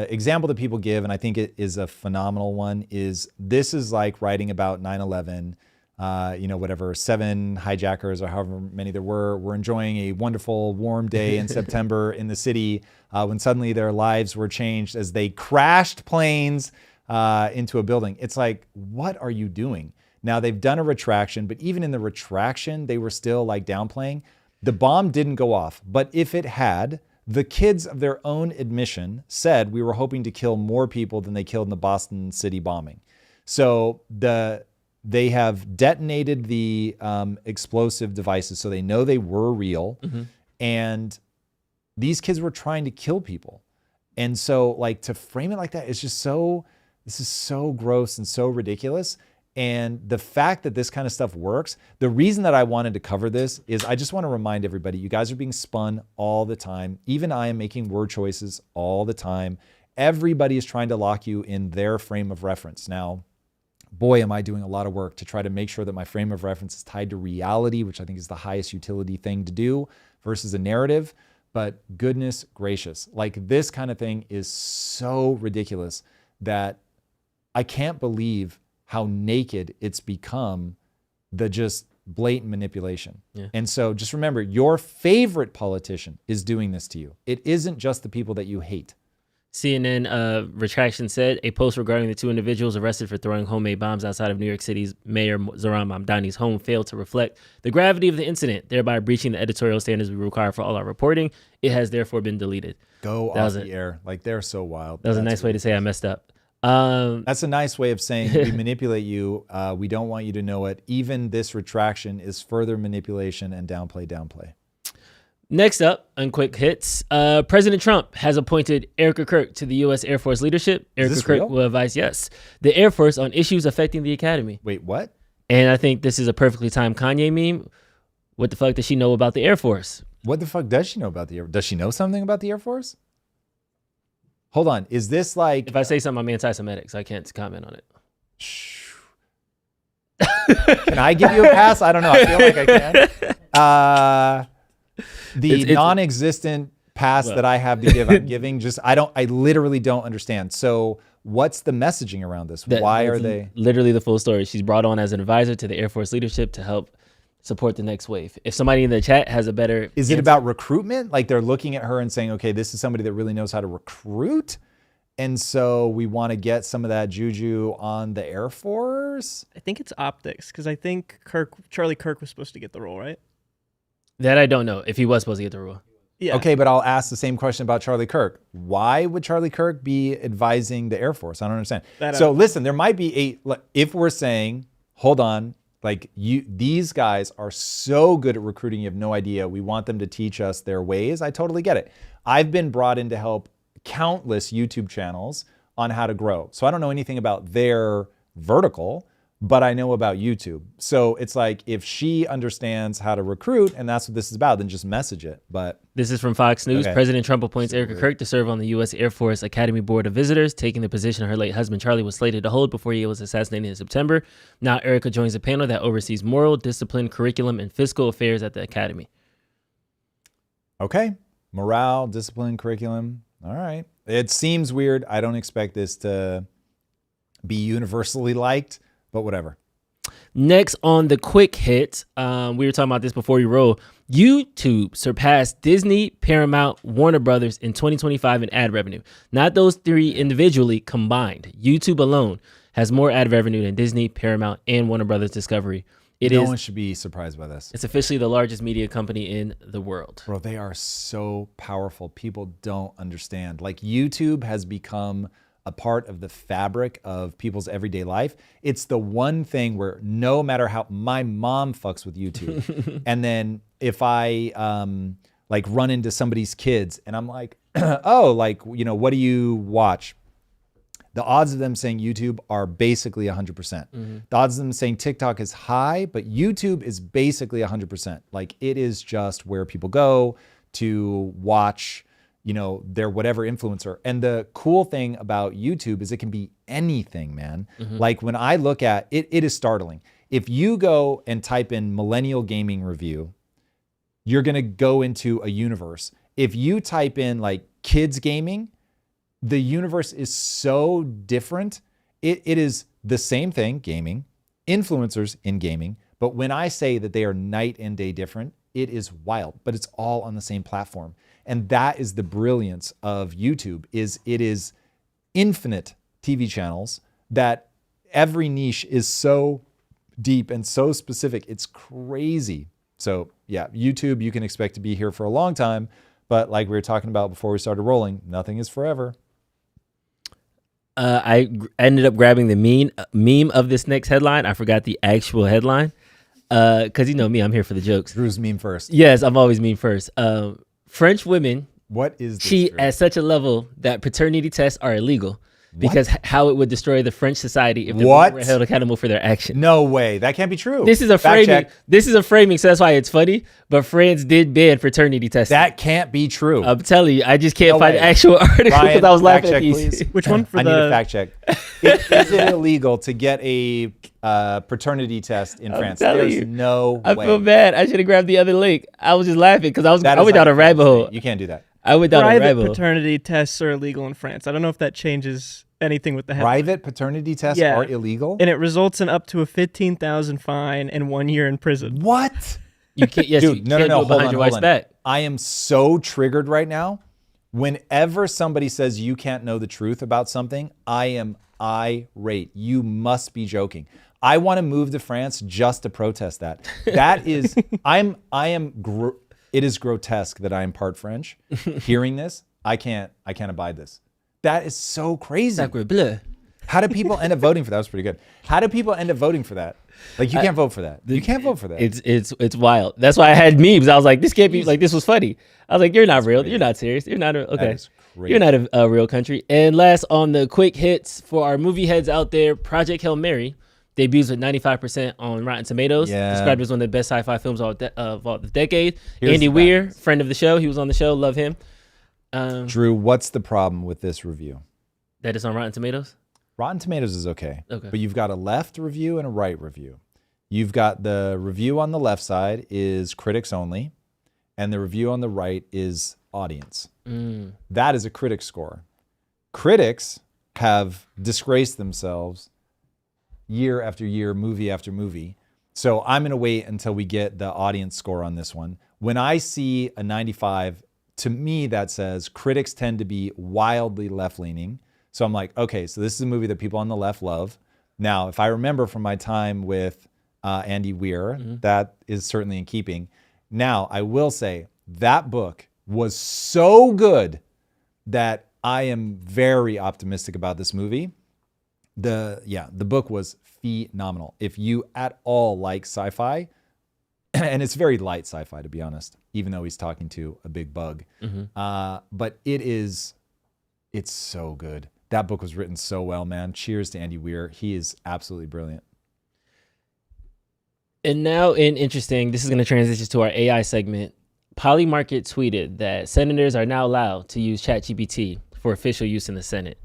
example that people give, and I think it is a phenomenal one, is this is like writing about 9/11. Whatever, 7 hijackers or however many there were enjoying a wonderful warm day in September in the city when suddenly their lives were changed as they crashed planes into a building. It's like, what are you doing? Now they've done a retraction, but even in the retraction, they were still like downplaying. The bomb didn't go off, but if it had, the kids of their own admission said we were hoping to kill more people than they killed in the Boston City bombing. So they have detonated the explosive devices, so they know they were real. Mm-hmm. And these kids were trying to kill people. And so like to frame it like that is just this is so gross and so ridiculous. And the fact that this kind of stuff works, the reason that I wanted to cover this is I just want to remind everybody, you guys are being spun all the time. Even I am making word choices all the time. Everybody is trying to lock you in their frame of reference. Now, boy, am I doing a lot of work to try to make sure that my frame of reference is tied to reality, which I think is the highest utility thing to do versus a narrative. But goodness gracious, like this kind of thing is so ridiculous that I can't believe how naked it's become, the just blatant manipulation. Yeah. And so just remember, your favorite politician is doing this to you. It isn't just the people that you hate. CNN retraction said a post regarding the two individuals arrested for throwing homemade bombs outside of New York City's Mayor Zoran Mamdani's home failed to reflect the gravity of the incident, thereby breaching the editorial standards we require for all our reporting. It has therefore been deleted. Go off the air. Like, they're so wild. That was a nice way to say I messed up. That's a nice way of saying we manipulate you. We don't want you to know it. Even this retraction is further manipulation and downplay. Next up on Quick Hits, President Trump has appointed Erika Kirk to the U.S. Air Force leadership. Erika Kirk will advise, the Air Force on issues affecting the academy. Wait, what? And I think this is a perfectly timed Kanye meme. What the fuck does she know about the Air Force? What the fuck does she know about the Air Force? Does she know something about the Air Force? Hold on. Is this like... If I say something, I'm anti-Semitic, so I can't comment on it. Can I give you a pass? I don't know. I feel like I can. The non-existent pass that I have to give, I'm giving. I literally don't understand. So what's the messaging around this? Why are they? Literally the full story. She's brought on as an advisor to the Air Force leadership to help support the next wave. If somebody in the chat has a better Is it about recruitment? Like they're looking at her and saying, okay, this is somebody that really knows how to recruit. And so we want to get some of that juju on the Air Force? I think it's optics, because I think Charlie Kirk was supposed to get the role, right? That I don't know if he was supposed to get the role. Yeah. Okay, but I'll ask the same question about Charlie Kirk. Why would Charlie Kirk be advising the Air Force? I don't understand. So listen, there might be if we're saying, hold on, like these guys are so good at recruiting, you have no idea. We want them to teach us their ways. I totally get it. I've been brought in to help countless YouTube channels on how to grow. So I don't know anything about their vertical, but I know about YouTube. So it's like, if she understands how to recruit and that's what this is about, then just message it. But this is from Fox News. Okay. President Trump appoints Erika Kirk to serve on the U.S. Air Force Academy Board of Visitors, taking the position her late husband Charlie was slated to hold before he was assassinated in September. Now Erika joins a panel that oversees moral, discipline, curriculum, and fiscal affairs at the Academy. Okay. Morale, discipline, curriculum. All right. It seems weird. I don't expect this to be universally liked, but whatever. Next on the quick hits, we were talking about this before we roll. YouTube surpassed Disney, Paramount, Warner Brothers in 2025 in ad revenue. Not those three individually combined. YouTube alone has more ad revenue than Disney, Paramount, and Warner Brothers Discovery. No one should be surprised by this. It's officially the largest media company in the world. Bro, they are so powerful. People don't understand. Like, YouTube has become a part of the fabric of people's everyday life. It's the one thing where no matter how, my mom fucks with YouTube. And then if I like run into somebody's kids and I'm like, oh, like, you know, what do you watch? The odds of them saying YouTube are basically 100%. Mm-hmm. The odds of them saying TikTok is high, but YouTube is basically 100%. Like, it is just where people go to watch, you know, their whatever influencer. And the cool thing about YouTube is it can be anything, man. Mm-hmm. Like, when I look at it, it is startling. If you go and type in millennial gaming review, you're going to go into a universe. If you type in like kids gaming, the universe is so different. It is the same thing, gaming, influencers in gaming. But when I say that they are night and day different, it is wild, but it's all on the same platform. And that is the brilliance of YouTube, is it is infinite TV channels that every niche is so deep and so specific. It's crazy. So yeah, YouTube, you can expect to be here for a long time. But like we were talking about before we started rolling, nothing is forever. I ended up grabbing the meme of this next headline. I forgot the actual headline because you know me, I'm here for the jokes. Drew's meme first. Yes, I'm always meme first. French women cheat at such a level that paternity tests are illegal. Because how it would destroy the French society if they were held accountable for their action. No way. That can't be true. This is a framing. This is a framing, so that's why it's funny. But France did ban paternity testing. That can't be true. I'm telling you, I just can't find the actual article because I was laughing at these. Which one for I need a fact check. Is it illegal to get a paternity test in France? There's no way. I feel bad. I should have grabbed the other link. I was just laughing because I went down a rabbit hole. You can't do that. I went down a rabbit hole. Private paternity tests are illegal in France. I don't know if that changes anything with the headline. Private paternity tests are illegal? And it results in up to a $15,000 fine and 1 year in prison. What? You can't, yes, Dude, you no, can't do it behind your wife's back. I am so triggered right now. Whenever somebody says you can't know the truth about something, I am irate. You must be joking. I want to move to France just to protest that. That is, it is grotesque that I am part French. Hearing this, I can't abide this. That is so crazy. Sacre bleu. How do people end up voting for that? That was pretty good. How do people end up voting for that? Like, you can't vote for that. You can't vote for that. It's wild. That's why I had memes. I was like, this can't be like, this was funny. I was like, you're not real. You're not serious. You're not okay. You're not a real country. And last on the quick hits for our movie heads out there, Project Hail Mary debuts with 95% on Rotten Tomatoes. Yeah. Described as one of the best sci-fi films of the decade. Andy Weir, friend of the show. He was on the show. Love him. Drew, what's the problem with this review? That it's on Rotten Tomatoes? Rotten Tomatoes is okay. But you've got a left review and a right review. You've got the review on the left side is critics only, and the review on the right is audience. That is a critic score. Critics have disgraced themselves year after year, movie after movie. So I'm going to wait until we get the audience score on this one. When I see a 95, to me that says critics tend to be wildly left-leaning. So I'm like, okay, so this is a movie that people on the left love. Now, if I remember from my time with Andy Weir, that is certainly in keeping. Now, I will say that book was so good that I am very optimistic about this movie. The book was phenomenal. If you at all like sci-fi, and it's very light sci-fi to be honest, even though he's talking to a big bug, but it's so good. That book was written so well, man. Cheers to Andy Weir. He is absolutely brilliant. And now this is going to transition to our AI segment. Polymarket tweeted that senators are now allowed to use ChatGPT for official use in the Senate.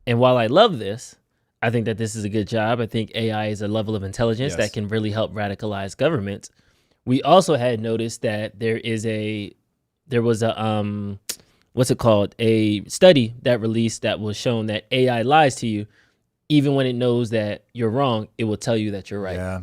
And while I love this, I think that this is a good job. I think AI is a level of intelligence that can really help radicalize government. We also had noticed that there was a what's it called? A study that released that was shown that AI lies to you. Even when it knows that you're wrong, it will tell you that you're right. Yeah.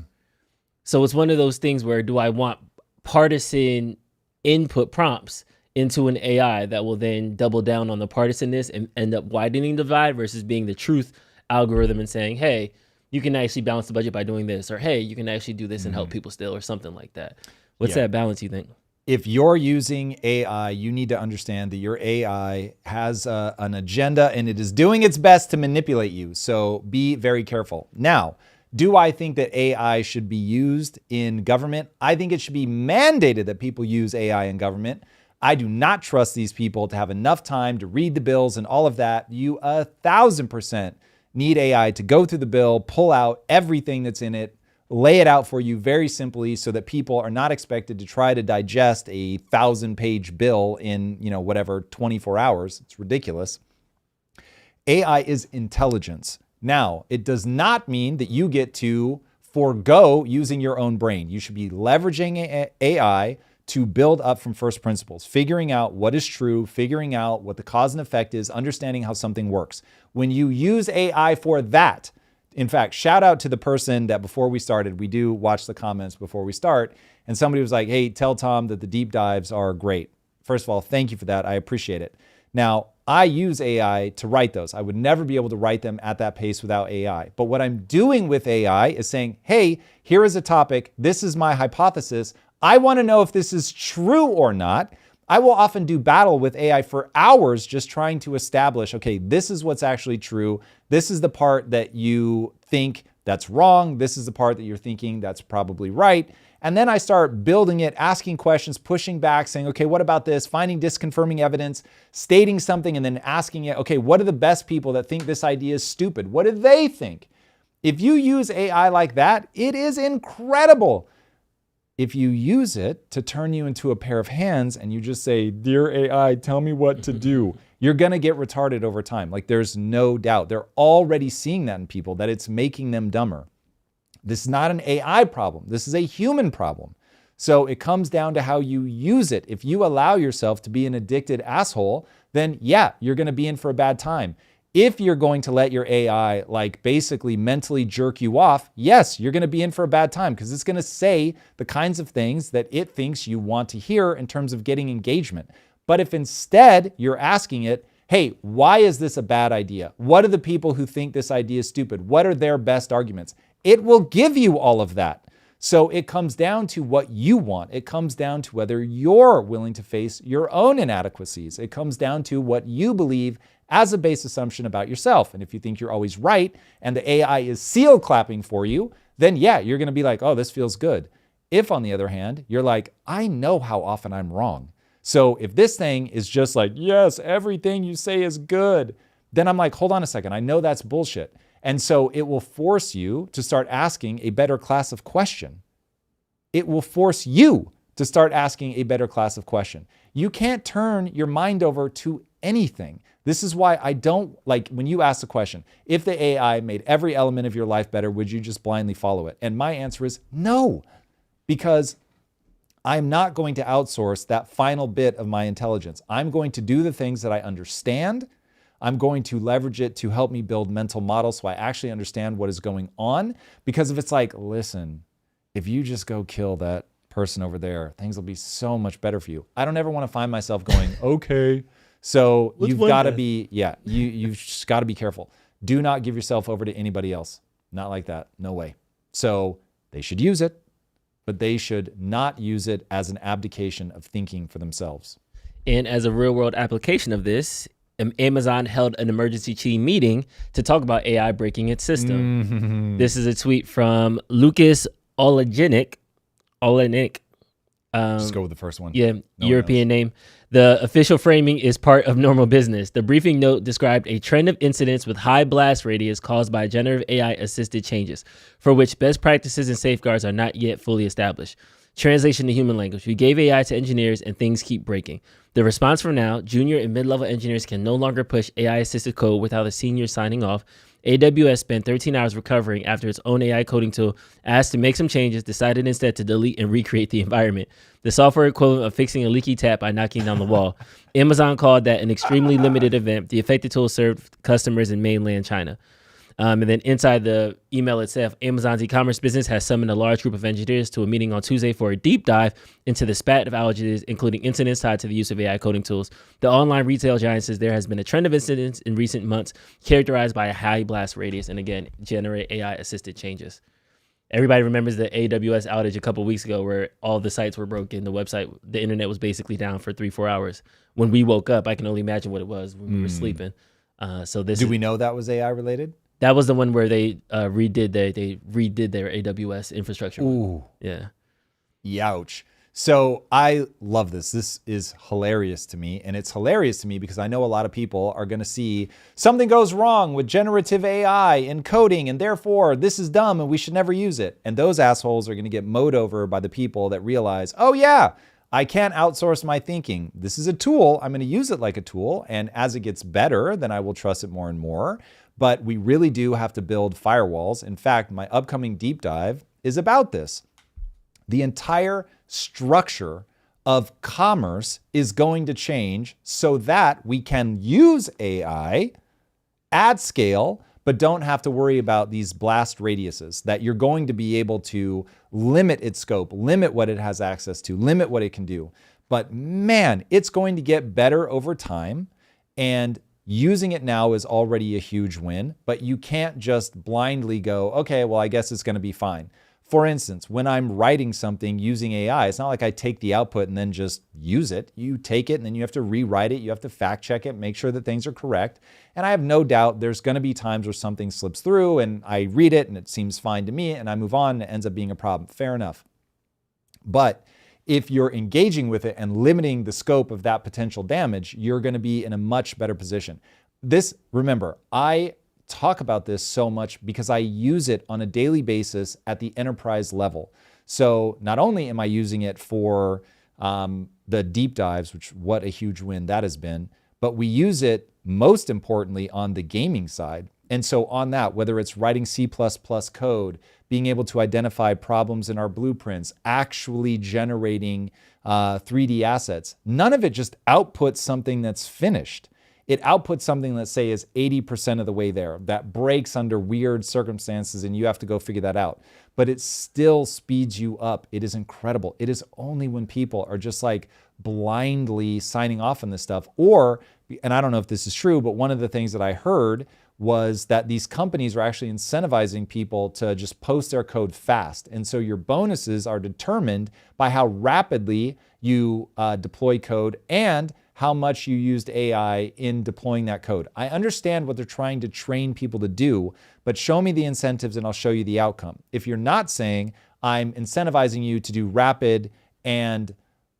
So it's one of those things where, do I want partisan input prompts into an AI that will then double down on the partisanness and end up widening the divide versus being the truth algorithm and saying, hey, you can actually balance the budget by doing this, or hey, you can actually do this and help people still, or something like that. What's that balance, you think? If you're using AI, you need to understand that your AI has an agenda and it is doing its best to manipulate you. So be very careful. Now, do I think that AI should be used in government? I think it should be mandated that people use AI in government. I do not trust these people to have enough time to read the bills and all of that. You 1,000% need AI to go through the bill, pull out everything that's in it, lay it out for you very simply so that people are not expected to try to digest a 1,000-page bill in, 24 hours. It's ridiculous. AI is intelligence. Now, it does not mean that you get to forego using your own brain. You should be leveraging AI to build up from first principles, figuring out what is true, figuring out what the cause and effect is, understanding how something works. When you use AI for that, in fact, shout out to the person that before we started, we do watch the comments before we start, and somebody was like, hey, tell Tom that the deep dives are great. First of all, thank you for that. I appreciate it. Now, I use AI to write those. I would never be able to write them at that pace without AI. But what I'm doing with AI is saying, hey, here is a topic. This is my hypothesis. I want to know if this is true or not. I will often do battle with AI for hours just trying to establish, okay, this is what's actually true. This is the part that you think that's wrong. This is the part that you're thinking that's probably right. And then I start building it, asking questions, pushing back, saying, okay, what about this? Finding disconfirming evidence, stating something, and then asking it, okay, what are the best people that think this idea is stupid? What do they think? If you use AI like that, it is incredible. If you use it to turn you into a pair of hands and you just say, dear AI, tell me what to do, you're going to get retarded over time. Like, there's no doubt. They're already seeing that in people, that it's making them dumber. This is not an AI problem. This is a human problem. So it comes down to how you use it. If you allow yourself to be an addicted asshole, then yeah, you're going to be in for a bad time. If you're going to let your AI basically mentally jerk you off, yes, you're going to be in for a bad time because it's going to say the kinds of things that it thinks you want to hear in terms of getting engagement. But if instead you're asking it, hey, why is this a bad idea? What are the people who think this idea is stupid? What are their best arguments? It will give you all of that. So it comes down to what you want. It comes down to whether you're willing to face your own inadequacies. It comes down to what you believe as a base assumption about yourself. And if you think you're always right and the AI is seal clapping for you, then yeah, you're going to be like, oh, this feels good. If on the other hand, you're like, I know how often I'm wrong. So if this thing is just like, yes, everything you say is good, then I'm like, hold on a second. I know that's bullshit. And so it will force you to start asking a better class of question. It will force you to start asking a better class of question. You can't turn your mind over to anything. This is why I don't like when you ask the question, if the AI made every element of your life better, would you just blindly follow it? And my answer is no, because I'm not going to outsource that final bit of my intelligence. I'm going to do the things that I understand. I'm going to leverage it to help me build mental models so I actually understand what is going on. Because if it's like, listen, if you just go kill that person over there, things will be so much better for you. I don't ever want to find myself going, okay. So you've got to be, you've just got to be careful. Do not give yourself over to anybody else. Not like that. No way. So they should use it, but they should not use it as an abdication of thinking for themselves. And as a real world application of this, Amazon held an emergency team meeting to talk about AI breaking its system. Mm-hmm. This is a tweet from Lucas Olenik. Just go with the first one. Yeah, European name. The official framing is part of normal business. The briefing note described a trend of incidents with high blast radius caused by generative AI-assisted changes, for which best practices and safeguards are not yet fully established. Translation to human language. We gave AI to engineers and things keep breaking. The response from now, junior and mid-level engineers can no longer push AI-assisted code without a senior signing off. AWS spent 13 hours recovering after its own AI coding tool asked to make some changes, decided instead to delete and recreate the environment. The software equivalent of fixing a leaky tap by knocking down the wall. Amazon called that an extremely limited event. The affected tool served customers in mainland China. And then inside the email itself, Amazon's e-commerce business has summoned a large group of engineers to a meeting on Tuesday for a deep dive into the spat of outages, including incidents tied to the use of AI coding tools. The online retail giant says there has been a trend of incidents in recent months characterized by a high blast radius and, again, generate AI-assisted changes. Everybody remembers the AWS outage a couple weeks ago where all the sites were broken. The internet was basically down for 3-4 hours. When we woke up, I can only imagine what it was when we were sleeping. Do we know that was AI related? That was the one where they redid their AWS infrastructure. Ooh. Yeah. Youch. So I love this. This is hilarious to me. And it's hilarious to me because I know a lot of people are going to see something goes wrong with generative AI in coding, and therefore this is dumb and we should never use it. And those assholes are going to get mowed over by the people that realize, oh yeah, I can't outsource my thinking. This is a tool. I'm going to use it like a tool. And as it gets better, then I will trust it more and more. But we really do have to build firewalls. In fact, my upcoming deep dive is about this. The entire structure of commerce is going to change so that we can use AI at scale, but don't have to worry about these blast radiuses, that you're going to be able to limit its scope, limit what it has access to, limit what it can do. But man, it's going to get better over time. And using it now is already a huge win, but you can't just blindly go, okay, well, I guess it's going to be fine. For instance, when I'm writing something using AI, it's not like I take the output and then just use it. You take it and then you have to rewrite it. You have to fact check it, make sure that things are correct. And I have no doubt there's going to be times where something slips through and I read it and it seems fine to me and I move on and it ends up being a problem. Fair enough. But if you're engaging with it and limiting the scope of that potential damage, you're going to be in a much better position. Remember, I talk about this so much because I use it on a daily basis at the enterprise level. So not only am I using it for the deep dives, which what a huge win that has been, but we use it most importantly on the gaming side. And so on that, whether it's writing C++ code, being able to identify problems in our blueprints, actually generating 3D assets, none of it just outputs something that's finished. It outputs something that, say, is 80% of the way there, that breaks under weird circumstances and you have to go figure that out. But it still speeds you up. It is incredible. It is only when people are just like blindly signing off on this stuff, and I don't know if this is true, but one of the things that I heard was that these companies are actually incentivizing people to just post their code fast. And so your bonuses are determined by how rapidly you deploy code and how much you used AI in deploying that code. I understand what they're trying to train people to do, but show me the incentives and I'll show you the outcome. If you're not saying, I'm incentivizing you to do rapid and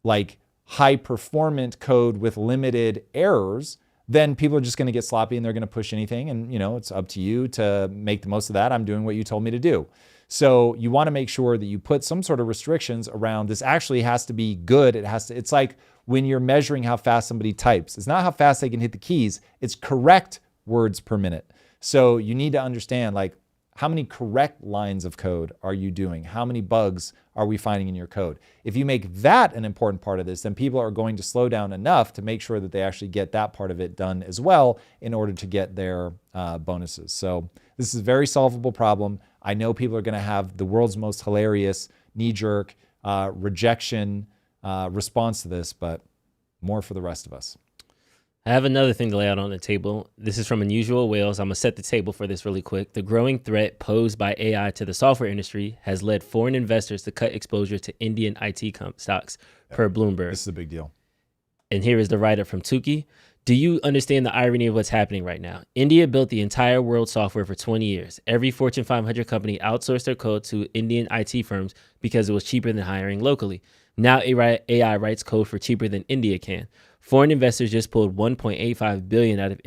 like high performant code with limited errors, then people are just going to get sloppy and they're going to push anything. And it's up to you to make the most of that. I'm doing what you told me to do. So you want to make sure that you put some sort of restrictions around this. Actually has to be good. It's like when you're measuring how fast somebody types. It's not how fast they can hit the keys. It's correct words per minute. So you need to understand, like, how many correct lines of code are you doing? How many bugs are we finding in your code? If you make that an important part of this, then people are going to slow down enough to make sure that they actually get that part of it done as well in order to get their bonuses. So this is a very solvable problem. I know people are going to have the world's most hilarious knee-jerk rejection response to this, but more for the rest of us. I have another thing to lay out on the table. This is from Unusual Whales. I'm going to set the table for this really quick. The growing threat posed by AI to the software industry has led foreign investors to cut exposure to Indian IT stocks, per Bloomberg. This is a big deal. And here is the write-up from Tukey. Do you understand the irony of what's happening right now? India built the entire world software for 20 years. Every Fortune 500 company outsourced their code to Indian IT firms because it was cheaper than hiring locally. Now AI writes code for cheaper than India can. Foreign investors just pulled $1.85 billion out of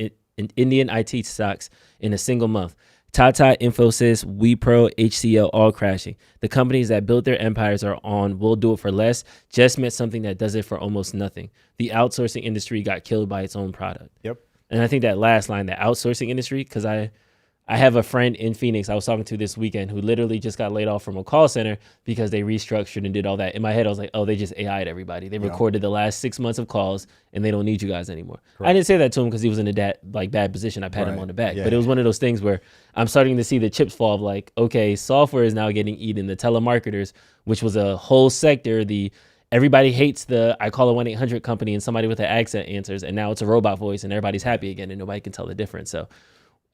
Indian IT stocks in a single month. Tata, Infosys, Wipro, HCL, all crashing. The companies that built their empires are on "we'll do it for less" just meant something that does it for almost nothing. The outsourcing industry got killed by its own product. Yep. And I think that last line, the outsourcing industry, because I have a friend in Phoenix I was talking to this weekend who literally just got laid off from a call center because they restructured and did all that. In my head, I was like, oh, they just AI'd everybody. They recorded the last 6 months of calls and they don't need you guys anymore. Correct. I didn't say that to him because he was in a bad position. I pat him on the back. But it was one of those things where I'm starting to see the chips fall of like, okay, software is now getting eaten. The telemarketers, which was a whole sector, everybody hates I call a 1-800 company and somebody with an accent answers, and now it's a robot voice and everybody's happy again and nobody can tell the difference. So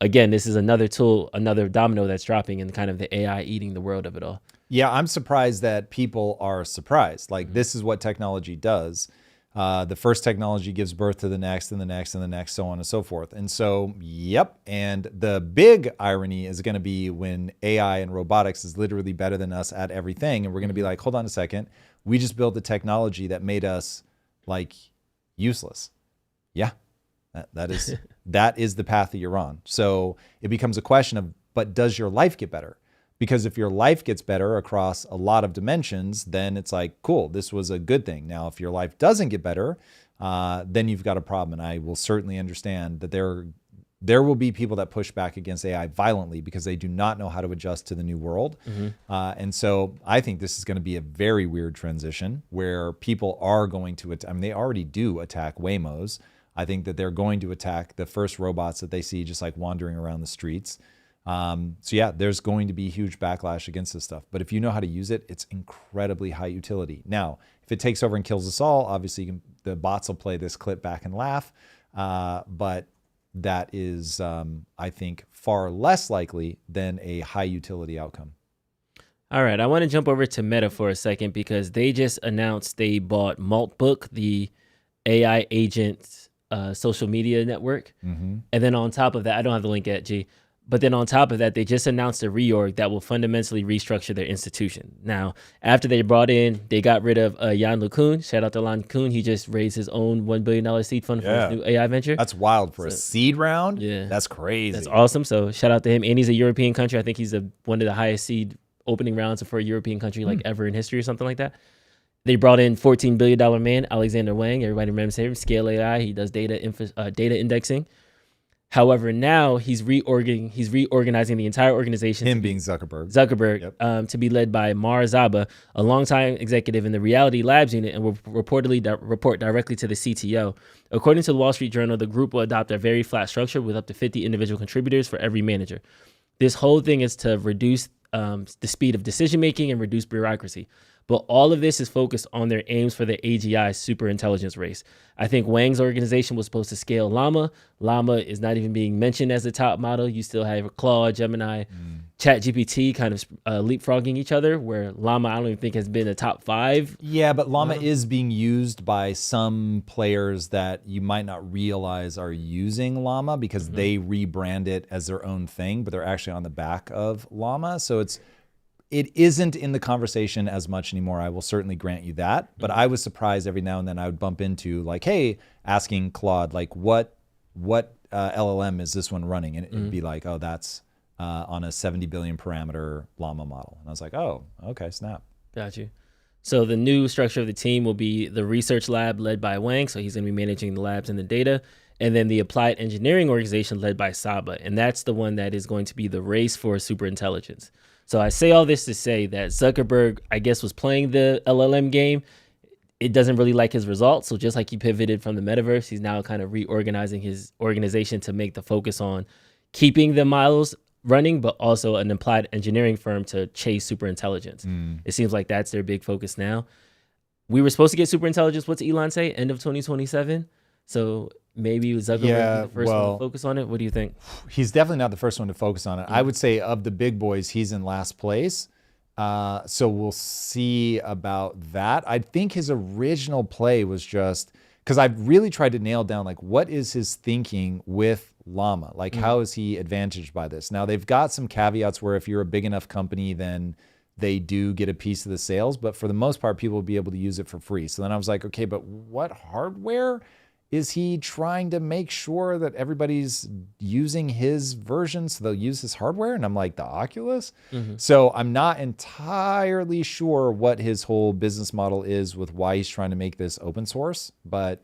again, this is another tool, another domino that's dropping, and kind of the AI eating the world of it all. Yeah, I'm surprised that people are surprised. Like, this is what technology does. The first technology gives birth to the next and the next and the next, so on and so forth. And so, yep. And the big irony is going to be when AI and robotics is literally better than us at everything. And we're going to be like, hold on a second. We just built the technology that made us like useless. Yeah, that is the path that you're on. So it becomes a question of, but does your life get better? Because if your life gets better across a lot of dimensions, then it's like, cool, this was a good thing. Now, if your life doesn't get better, then you've got a problem. And I will certainly understand that there will be people that push back against AI violently because they do not know how to adjust to the new world. And so I think this is going to be a very weird transition where people are going to, they already do attack Waymos. I think that they're going to attack the first robots that they see just like wandering around the streets. So yeah, there's going to be huge backlash against this stuff. But if you know how to use it, it's incredibly high utility. Now, if it takes over and kills us all, obviously the bots will play this clip back and laugh. But that is, I think, far less likely than a high utility outcome. All right, I want to jump over to Meta for a second because they just announced they bought Maltbook, the AI agent social media network. And then on top of that, I don't have the link yet, G. But then on top of that, they just announced a reorg that will fundamentally restructure their institution. Now, after they got rid of Jan LeCun. Shout out to Jan LeCun. He just raised his own $1 billion seed fund for his new AI venture. That's wild for a seed round. Yeah. That's crazy. That's awesome. So shout out to him. And he's a European country. I think he's one of the highest seed opening rounds for a European country ever in history or something like that. They brought in $14 billion man, Alexander Wang. Everybody remembers him. Scale AI. He does data indexing. However, now he's reorganizing the entire organization. Him being Zuckerberg. Yep. To be led by Mar Zaba, a longtime executive in the Reality Labs unit, and will reportedly report directly to the CTO. According to the Wall Street Journal, the group will adopt a very flat structure with up to 50 individual contributors for every manager. This whole thing is to reduce the speed of decision making and reduce bureaucracy. But all of this is focused on their aims for the AGI super intelligence race. I think Wang's organization was supposed to scale Llama. Llama is not even being mentioned as the top model. You still have Claude, Gemini, ChatGPT kind of leapfrogging each other, where Llama I don't even think has been a top 5. Yeah, but Llama is being used by some players that you might not realize are using Llama because they rebrand it as their own thing, but they're actually on the back of Llama. So it isn't in the conversation as much anymore. I will certainly grant you that. But I was surprised every now and then I would bump into like, hey, asking Claude, like what LLM is this one running? And it'd be like, oh, that's on a 70 billion parameter Llama model. And I was like, oh, okay, snap. Got you. So the new structure of the team will be the research lab led by Wang. So he's going to be managing the labs and the data. And then the applied engineering organization led by Saba. And that's the one that is going to be the race for superintelligence. So I say all this to say that Zuckerberg, I guess, was playing the LLM game. It doesn't really like his results. So just like he pivoted from the metaverse, he's now kind of reorganizing his organization to make the focus on keeping the models running, but also an applied engineering firm to chase superintelligence. It seems like that's their big focus now. We were supposed to get superintelligence. What's Elon say? End of 2027. So maybe Zuckerberg be the first one to focus on it. What do you think? He's definitely not the first one to focus on it. I would say of the big boys, he's in last place. So we'll see about that. I think his original play was just because I've really tried to nail down like what is his thinking with Llama? Like how is he advantaged by this? Now they've got some caveats where if you're a big enough company, then they do get a piece of the sales, but for the most part, people will be able to use it for free. So then I was like, okay, but what hardware is he trying to make sure that everybody's using his version so they'll use his hardware? And I'm like, the Oculus? So I'm not entirely sure what his whole business model is with why he's trying to make this open source, but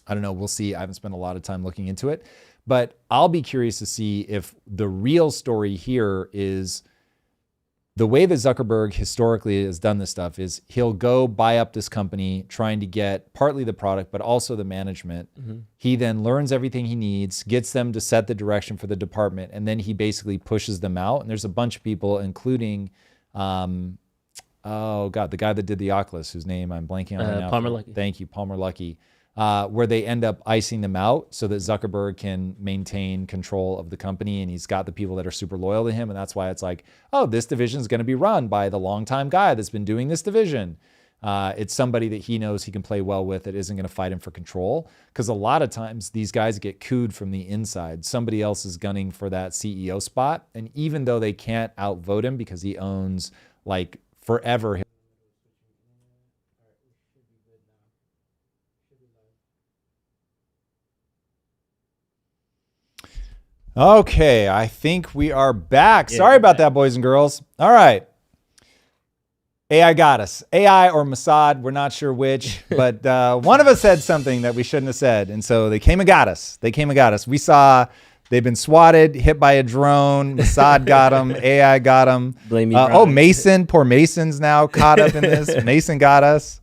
I don't know. We'll see. I haven't spent a lot of time looking into it, but I'll be curious to see if the real story here is the way that Zuckerberg historically has done this stuff is he'll go buy up this company trying to get partly the product, but also the management. He then learns everything he needs, gets them to set the direction for the department, and then he basically pushes them out. And there's a bunch of people, including, the guy that did the Oculus, whose name I'm blanking on right now. Palmer Luckey. Thank you, Palmer Luckey. Where they end up icing them out so that Zuckerberg can maintain control of the company. And he's got the people that are super loyal to him. And that's why it's like, oh, this division is going to be run by the longtime guy that's been doing this division. It's somebody that he knows he can play well with that isn't going to fight him for control. Because a lot of times these guys get cooed from the inside. Somebody else is gunning for that CEO spot. And even though they can't outvote him because he owns like forever. Okay, I think we are back. Sorry about that, boys and girls. All right. AI got us. AI or Mossad, we're not sure which, but one of us said something that we shouldn't have said, and so they came and got us. We saw they've been swatted, hit by a drone. Mossad got them. AI got them. Blame me. Mason. Poor Mason's now caught up in this. Mason got us.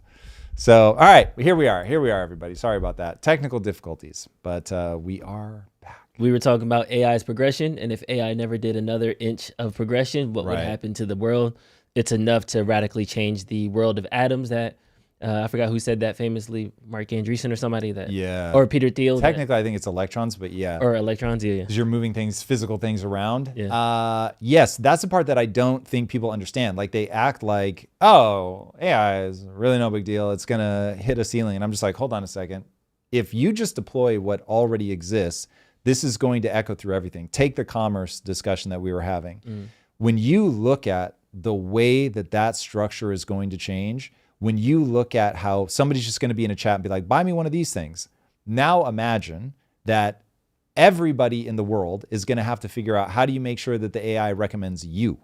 So, all right, here we are, everybody. Sorry about that. Technical difficulties, but we are back. We were talking about AI's progression, and if AI never did another inch of progression, what would happen to the world? It's enough to radically change the world of atoms that, I forgot who said that famously, Mark Andreessen or somebody that, or Peter Thiel. Technically, I think it's electrons, but yeah. Or electrons, yeah. Because you're moving things, physical things around. Yeah. Yes, that's the part that I don't think people understand. Like they act like, oh, AI is really no big deal. It's going to hit a ceiling. And I'm just like, hold on a second. If you just deploy what already exists, this is going to echo through everything. Take the commerce discussion that we were having. When you look at the way that that structure is going to change, when you look at how somebody's just going to be in a chat and be like, buy me one of these things. Now imagine that everybody in the world is going to have to figure out how do you make sure that the AI recommends you.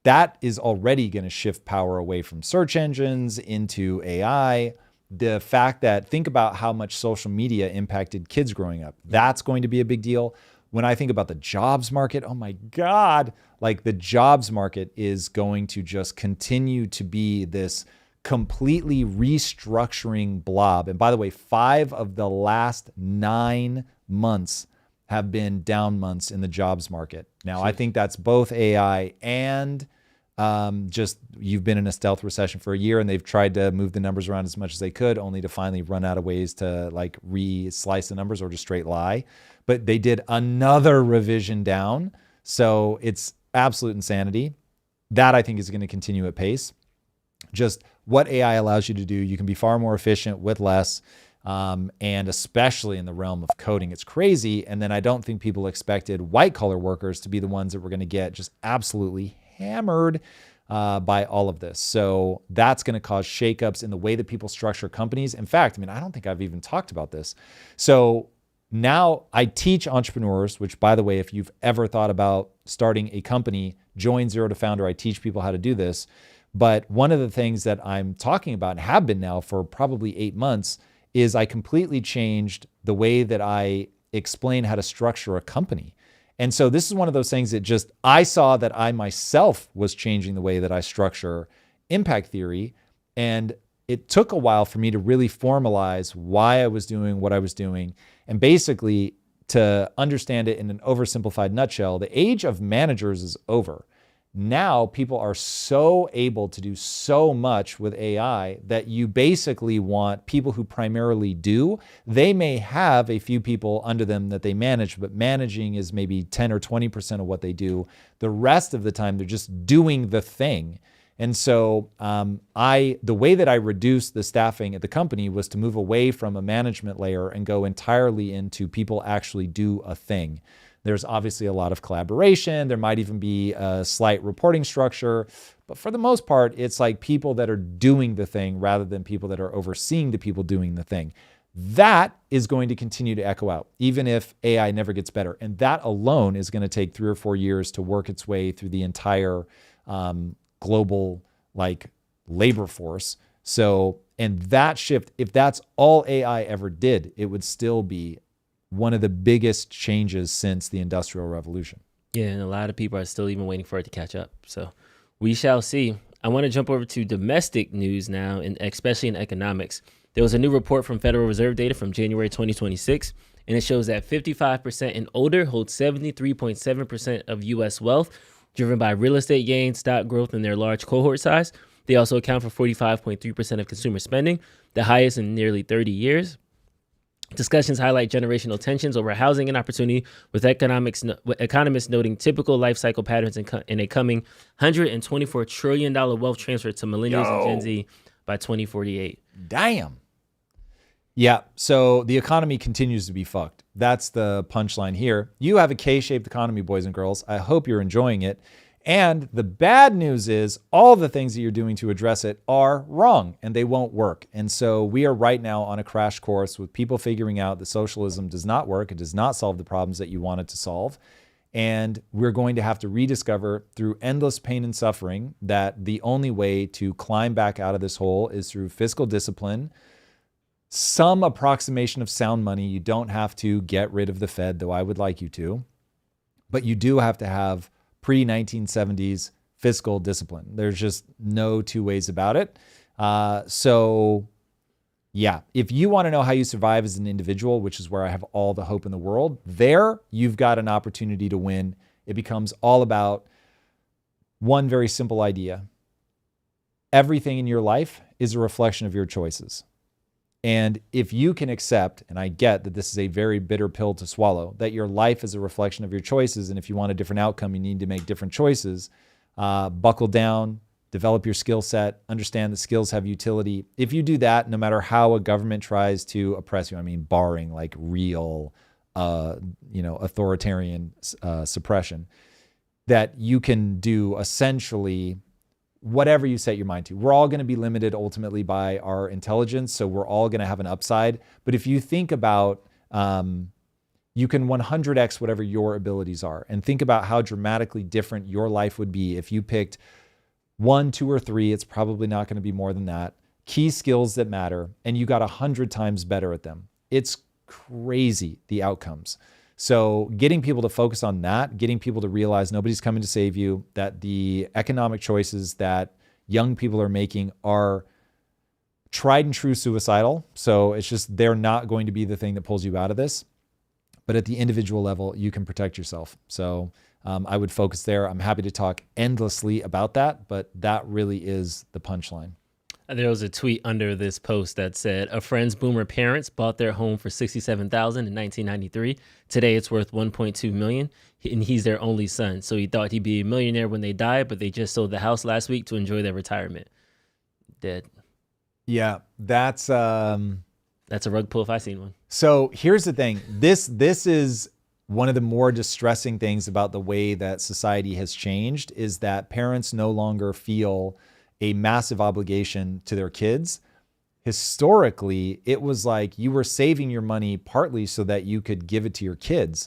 That is already going to shift power away from search engines into AI. The fact that, think about how much social media impacted kids growing up. That's going to be a big deal. When I think about the jobs market, oh my God, like the jobs market is going to just continue to be this completely restructuring blob. And by the way, 5 of the last 9 months have been down months in the jobs market. Now, I think that's both AI and just you've been in a stealth recession for a year and they've tried to move the numbers around as much as they could, only to finally run out of ways to like re-slice the numbers or just straight lie. But they did another revision down. So it's absolute insanity. That I think is going to continue at pace. Just what AI allows you to do, you can be far more efficient with less. And especially in the realm of coding, it's crazy. And then I don't think people expected white collar workers to be the ones that were going to get just absolutely hammered by all of this. So that's going to cause shakeups in the way that people structure companies. In fact, I mean, I don't think I've even talked about this. So now I teach entrepreneurs, which by the way, if you've ever thought about starting a company, join Zero to Founder. I teach people how to do this. But one of the things that I'm talking about and have been now for probably 8 months is I completely changed the way that I explain how to structure a company. And so this is one of those things that just, I saw that I myself was changing the way that I structure impact theory. And it took a while for me to really formalize why I was doing what I was doing. And basically, to understand it in an oversimplified nutshell, the age of managers is over. Now people are so able to do so much with AI that you basically want people who primarily do. They may have a few people under them that they manage, but managing is maybe 10 or 20% of what they do. The rest of the time, they're just doing the thing. And so the way that I reduced the staffing at the company was to move away from a management layer and go entirely into people actually do a thing. There's obviously a lot of collaboration. There might even be a slight reporting structure. But for the most part, it's like people that are doing the thing rather than people that are overseeing the people doing the thing. That is going to continue to echo out, even if AI never gets better. And that alone is going to take 3 or 4 years to work its way through the entire global labor force. So, and that shift, if that's all AI ever did, it would still be one of the biggest changes since the Industrial Revolution. Yeah, and a lot of people are still even waiting for it to catch up. So we shall see. I want to jump over to domestic news now, and especially in economics. There was a new report from Federal Reserve data from January 2026, and it shows that 55% and older hold 73.7% of U.S. wealth, driven by real estate gains, stock growth, and their large cohort size. They also account for 45.3% of consumer spending, the highest in nearly 30 years. Discussions highlight generational tensions over housing and opportunity, with economists noting typical life cycle patterns in a coming $124 trillion wealth transfer to millennials and Gen Z by 2048. Damn. Yeah, so the economy continues to be fucked. That's the punchline here. You have a K-shaped economy, boys and girls. I hope you're enjoying it. And the bad news is all the things that you're doing to address it are wrong and they won't work. And so we are right now on a crash course with people figuring out that socialism does not work. It does not solve the problems that you want it to solve. And we're going to have to rediscover through endless pain and suffering that the only way to climb back out of this hole is through fiscal discipline, some approximation of sound money. You don't have to get rid of the Fed, though I would like you to, but you do have to have pre-1970s fiscal discipline. There's just no two ways about it. So yeah, if you want to know how you survive as an individual, which is where I have all the hope in the world, there you've got an opportunity to win. It becomes all about one very simple idea. Everything in your life is a reflection of your choices. And if you can accept, and I get that this is a very bitter pill to swallow, that your life is a reflection of your choices, and if you want a different outcome, you need to make different choices, buckle down, develop your skill set, understand that skills have utility. If you do that, no matter how a government tries to oppress you, I mean, barring like real, authoritarian suppression, that you can do essentially whatever you set your mind to. We're all going to be limited ultimately by our intelligence, so we're all going to have an upside. But if you think about, you can 100x whatever your abilities are, and think about how dramatically different your life would be if you picked 1, 2, or 3, it's probably not going to be more than that, key skills that matter, and you got 100 times better at them. It's crazy, the outcomes. So getting people to focus on that, getting people to realize nobody's coming to save you, that the economic choices that young people are making are tried and true suicidal. So it's just, they're not going to be the thing that pulls you out of this. But at the individual level, you can protect yourself. So I would focus there. I'm happy to talk endlessly about that, but that really is the punchline. There was a tweet under this post that said, a friend's boomer parents bought their home for $67,000 in 1993. Today it's worth $1.2 million, and he's their only son. So he thought he'd be a millionaire when they died, but they just sold the house last week to enjoy their retirement. Dead. Yeah, that's a rug pull if I seen one. So here's the thing. This is one of the more distressing things about the way that society has changed, is that parents no longer feel a massive obligation to their kids. Historically, it was like you were saving your money partly so that you could give it to your kids.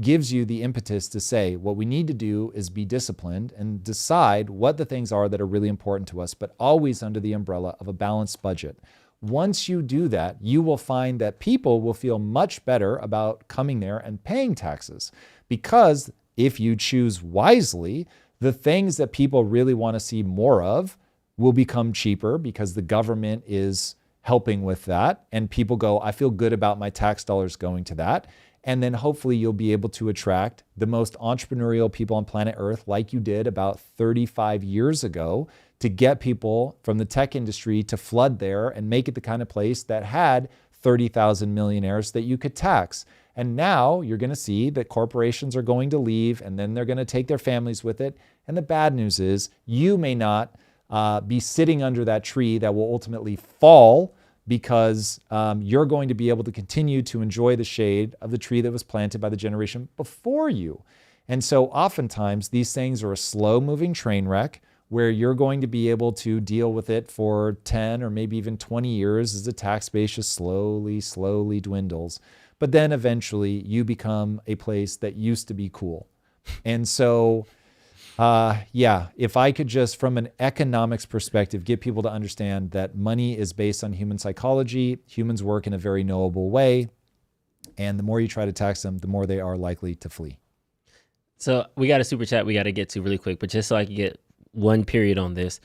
gives you the impetus to say, what we need to do is be disciplined and decide what the things are that are really important to us, but always under the umbrella of a balanced budget. Once you do that, you will find that people will feel much better about coming there and paying taxes, because if you choose wisely, the things that people really want to see more of will become cheaper because the government is helping with that. And people go, I feel good about my tax dollars going to that. And then hopefully you'll be able to attract the most entrepreneurial people on planet Earth, like you did about 35 years ago, to get people from the tech industry to flood there and make it the kind of place that had 30,000 millionaires that you could tax. And now you're going to see that corporations are going to leave, and then they're going to take their families with it. And the bad news is you may not be sitting under that tree that will ultimately fall, because you're going to be able to continue to enjoy the shade of the tree that was planted by the generation before you. And so oftentimes these things are a slow-moving train wreck where you're going to be able to deal with it for 10 or maybe even 20 years as the tax base just slowly dwindles. But then eventually you become a place that used to be cool. And so if I could just, from an economics perspective, get people to understand that money is based on human psychology. Humans work in a very knowable way. And the more you try to tax them, the more they are likely to flee. So we got a super chat we got to get to really quick, but just so I can get one period on this.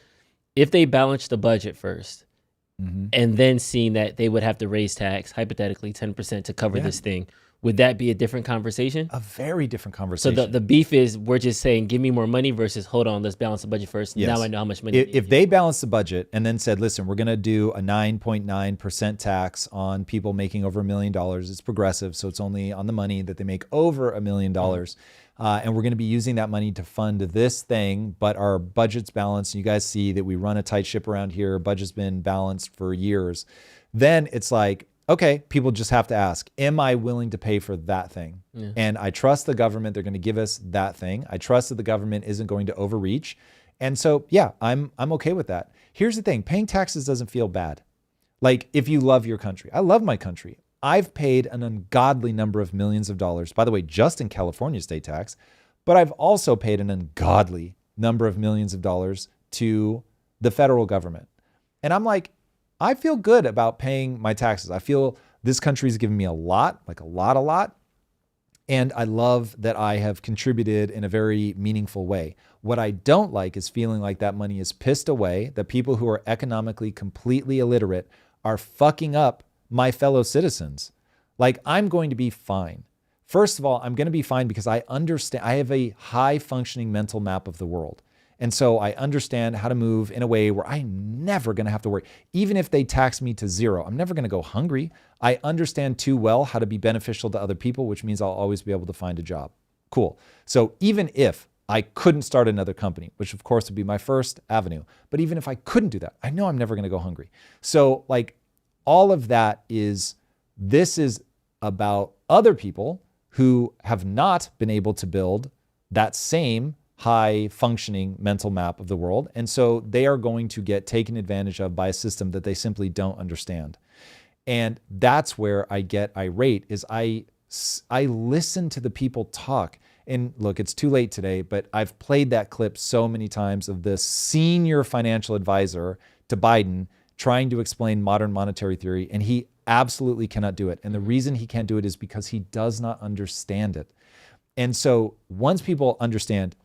If they balance the budget first, and then seeing that they would have to raise tax, hypothetically 10% to cover this thing, would that be a different conversation? A very different conversation. So the beef is we're just saying, give me more money versus hold on, let's balance the budget first. Yes. Now I know how much money. If they balance the budget and then said, listen, we're going to do a 9.9% tax on people making over $1 million. It's progressive, so it's only on the money that they make over $1 million. And we're going to be using that money to fund this thing, but our budget's balanced. You guys see that we run a tight ship around here. Budget's been balanced for years. Then it's like, okay, people just have to ask, am I willing to pay for that thing? Yeah. And I trust the government. They're going to give us that thing. I trust that the government isn't going to overreach. And so, yeah, I'm okay with that. Here's the thing. Paying taxes doesn't feel bad. Like, if you love your country. I love my country. I've paid an ungodly number of millions of dollars, by the way, just in California state tax, but I've also paid an ungodly number of millions of dollars to the federal government. And I'm like, I feel good about paying my taxes. I feel this country's given me a lot, like a lot. And I love that I have contributed in a very meaningful way. What I don't like is feeling like that money is pissed away, that people who are economically completely illiterate are fucking up my fellow citizens. Like, I'm going to be fine. First of all, I'm going to be fine because I understand, I have a high functioning mental map of the world. And so I understand how to move in a way where I'm never going to have to worry. Even if they tax me to zero, I'm never going to go hungry. I understand too well how to be beneficial to other people, which means I'll always be able to find a job. Cool. So even if I couldn't start another company, which of course would be my first avenue, but even if I couldn't do that, I know I'm never going to go hungry. So like, all of that this is about other people who have not been able to build that same high functioning mental map of the world. And so they are going to get taken advantage of by a system that they simply don't understand. And that's where I get irate, is I listen to the people talk. And look, it's too late today, but I've played that clip so many times of the senior financial advisor to Biden trying to explain modern monetary theory, and he absolutely cannot do it. And the reason he can't do it is because he does not understand it. And so once people understand,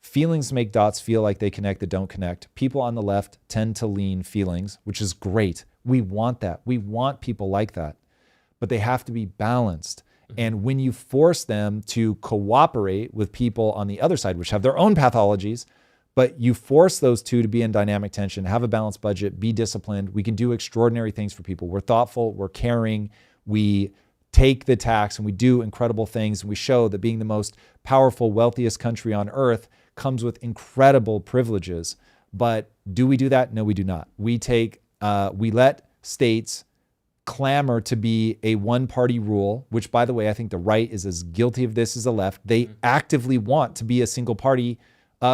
feelings make dots feel like they connect that don't connect. People on the left tend to lean feelings, which is great. We want that. We want people like that, but they have to be balanced. And when you force them to cooperate with people on the other side, which have their own pathologies, but you force those two to be in dynamic tension, have a balanced budget, be disciplined. We can do extraordinary things for people. We're thoughtful, we're caring, we take the tax and we do incredible things. And we show that being the most powerful, wealthiest country on earth comes with incredible privileges. But do we do that? No, we do not. We let states clamor to be a one-party rule, which, by the way, I think the right is as guilty of this as the left. They actively want to be a single-party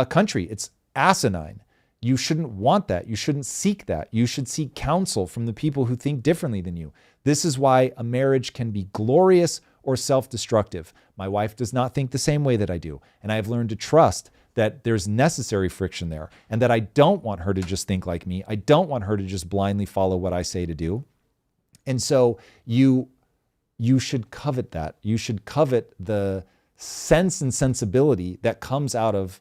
country. It's asinine. You shouldn't want that. You shouldn't seek that. You should seek counsel from the people who think differently than you. This is why a marriage can be glorious or self-destructive. My wife does not think the same way that I do. And I have learned to trust that there's necessary friction there and that I don't want her to just think like me. I don't want her to just blindly follow what I say to do. And so you should covet that. You should covet the sense and sensibility that comes out of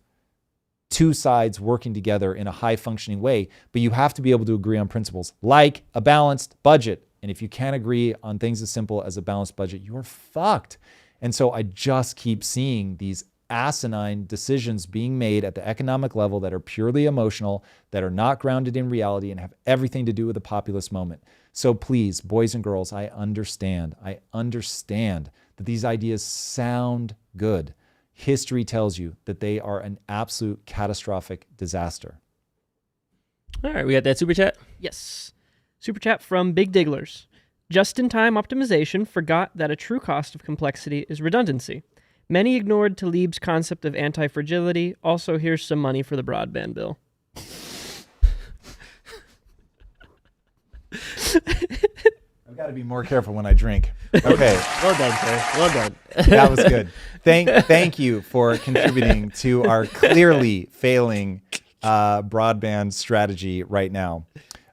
two sides working together in a high functioning way, but you have to be able to agree on principles like a balanced budget. And if you can't agree on things as simple as a balanced budget, you're fucked. And so I just keep seeing these asinine decisions being made at the economic level that are purely emotional, that are not grounded in reality and have everything to do with the populist moment. So please, boys and girls, I understand that these ideas sound good. History tells you that they are an absolute catastrophic disaster. All right, we got that super chat? Yes. Super chat from Big Digglers. Just-in-time optimization forgot that a true cost of complexity is redundancy. Many ignored Talib's concept of anti-fragility. Also, here's some money for the broadband bill. I've got to be more careful when I drink. Okay. Well done, sir. Well done. That was good. Thank you for contributing to our clearly failing broadband strategy right now.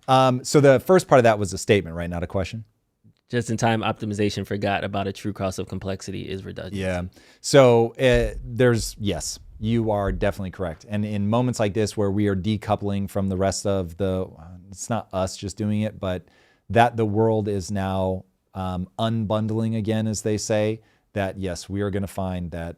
So the first part of that was a statement, right? Not a question? Just-in-time optimization forgot about a true cost of complexity is redundant. Yeah. So yes, you are definitely correct. And in moments like this where we are decoupling from the rest of it's not us just doing it, but that the world is now unbundling again, as they say, that yes, we are going to find that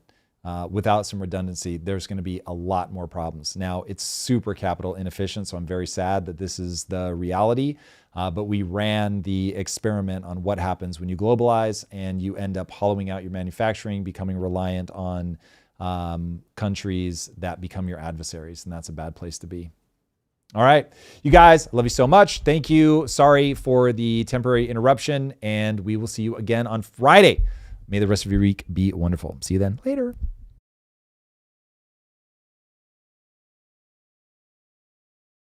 without some redundancy, there's going to be a lot more problems. Now, it's super capital inefficient, so I'm very sad that this is the reality. But we ran the experiment on what happens when you globalize and you end up hollowing out your manufacturing, becoming reliant on countries that become your adversaries, and that's a bad place to be. All right, you guys, I love you so much. Thank you. Sorry for the temporary interruption, and we will see you again on Friday. May the rest of your week be wonderful. See you then. Later.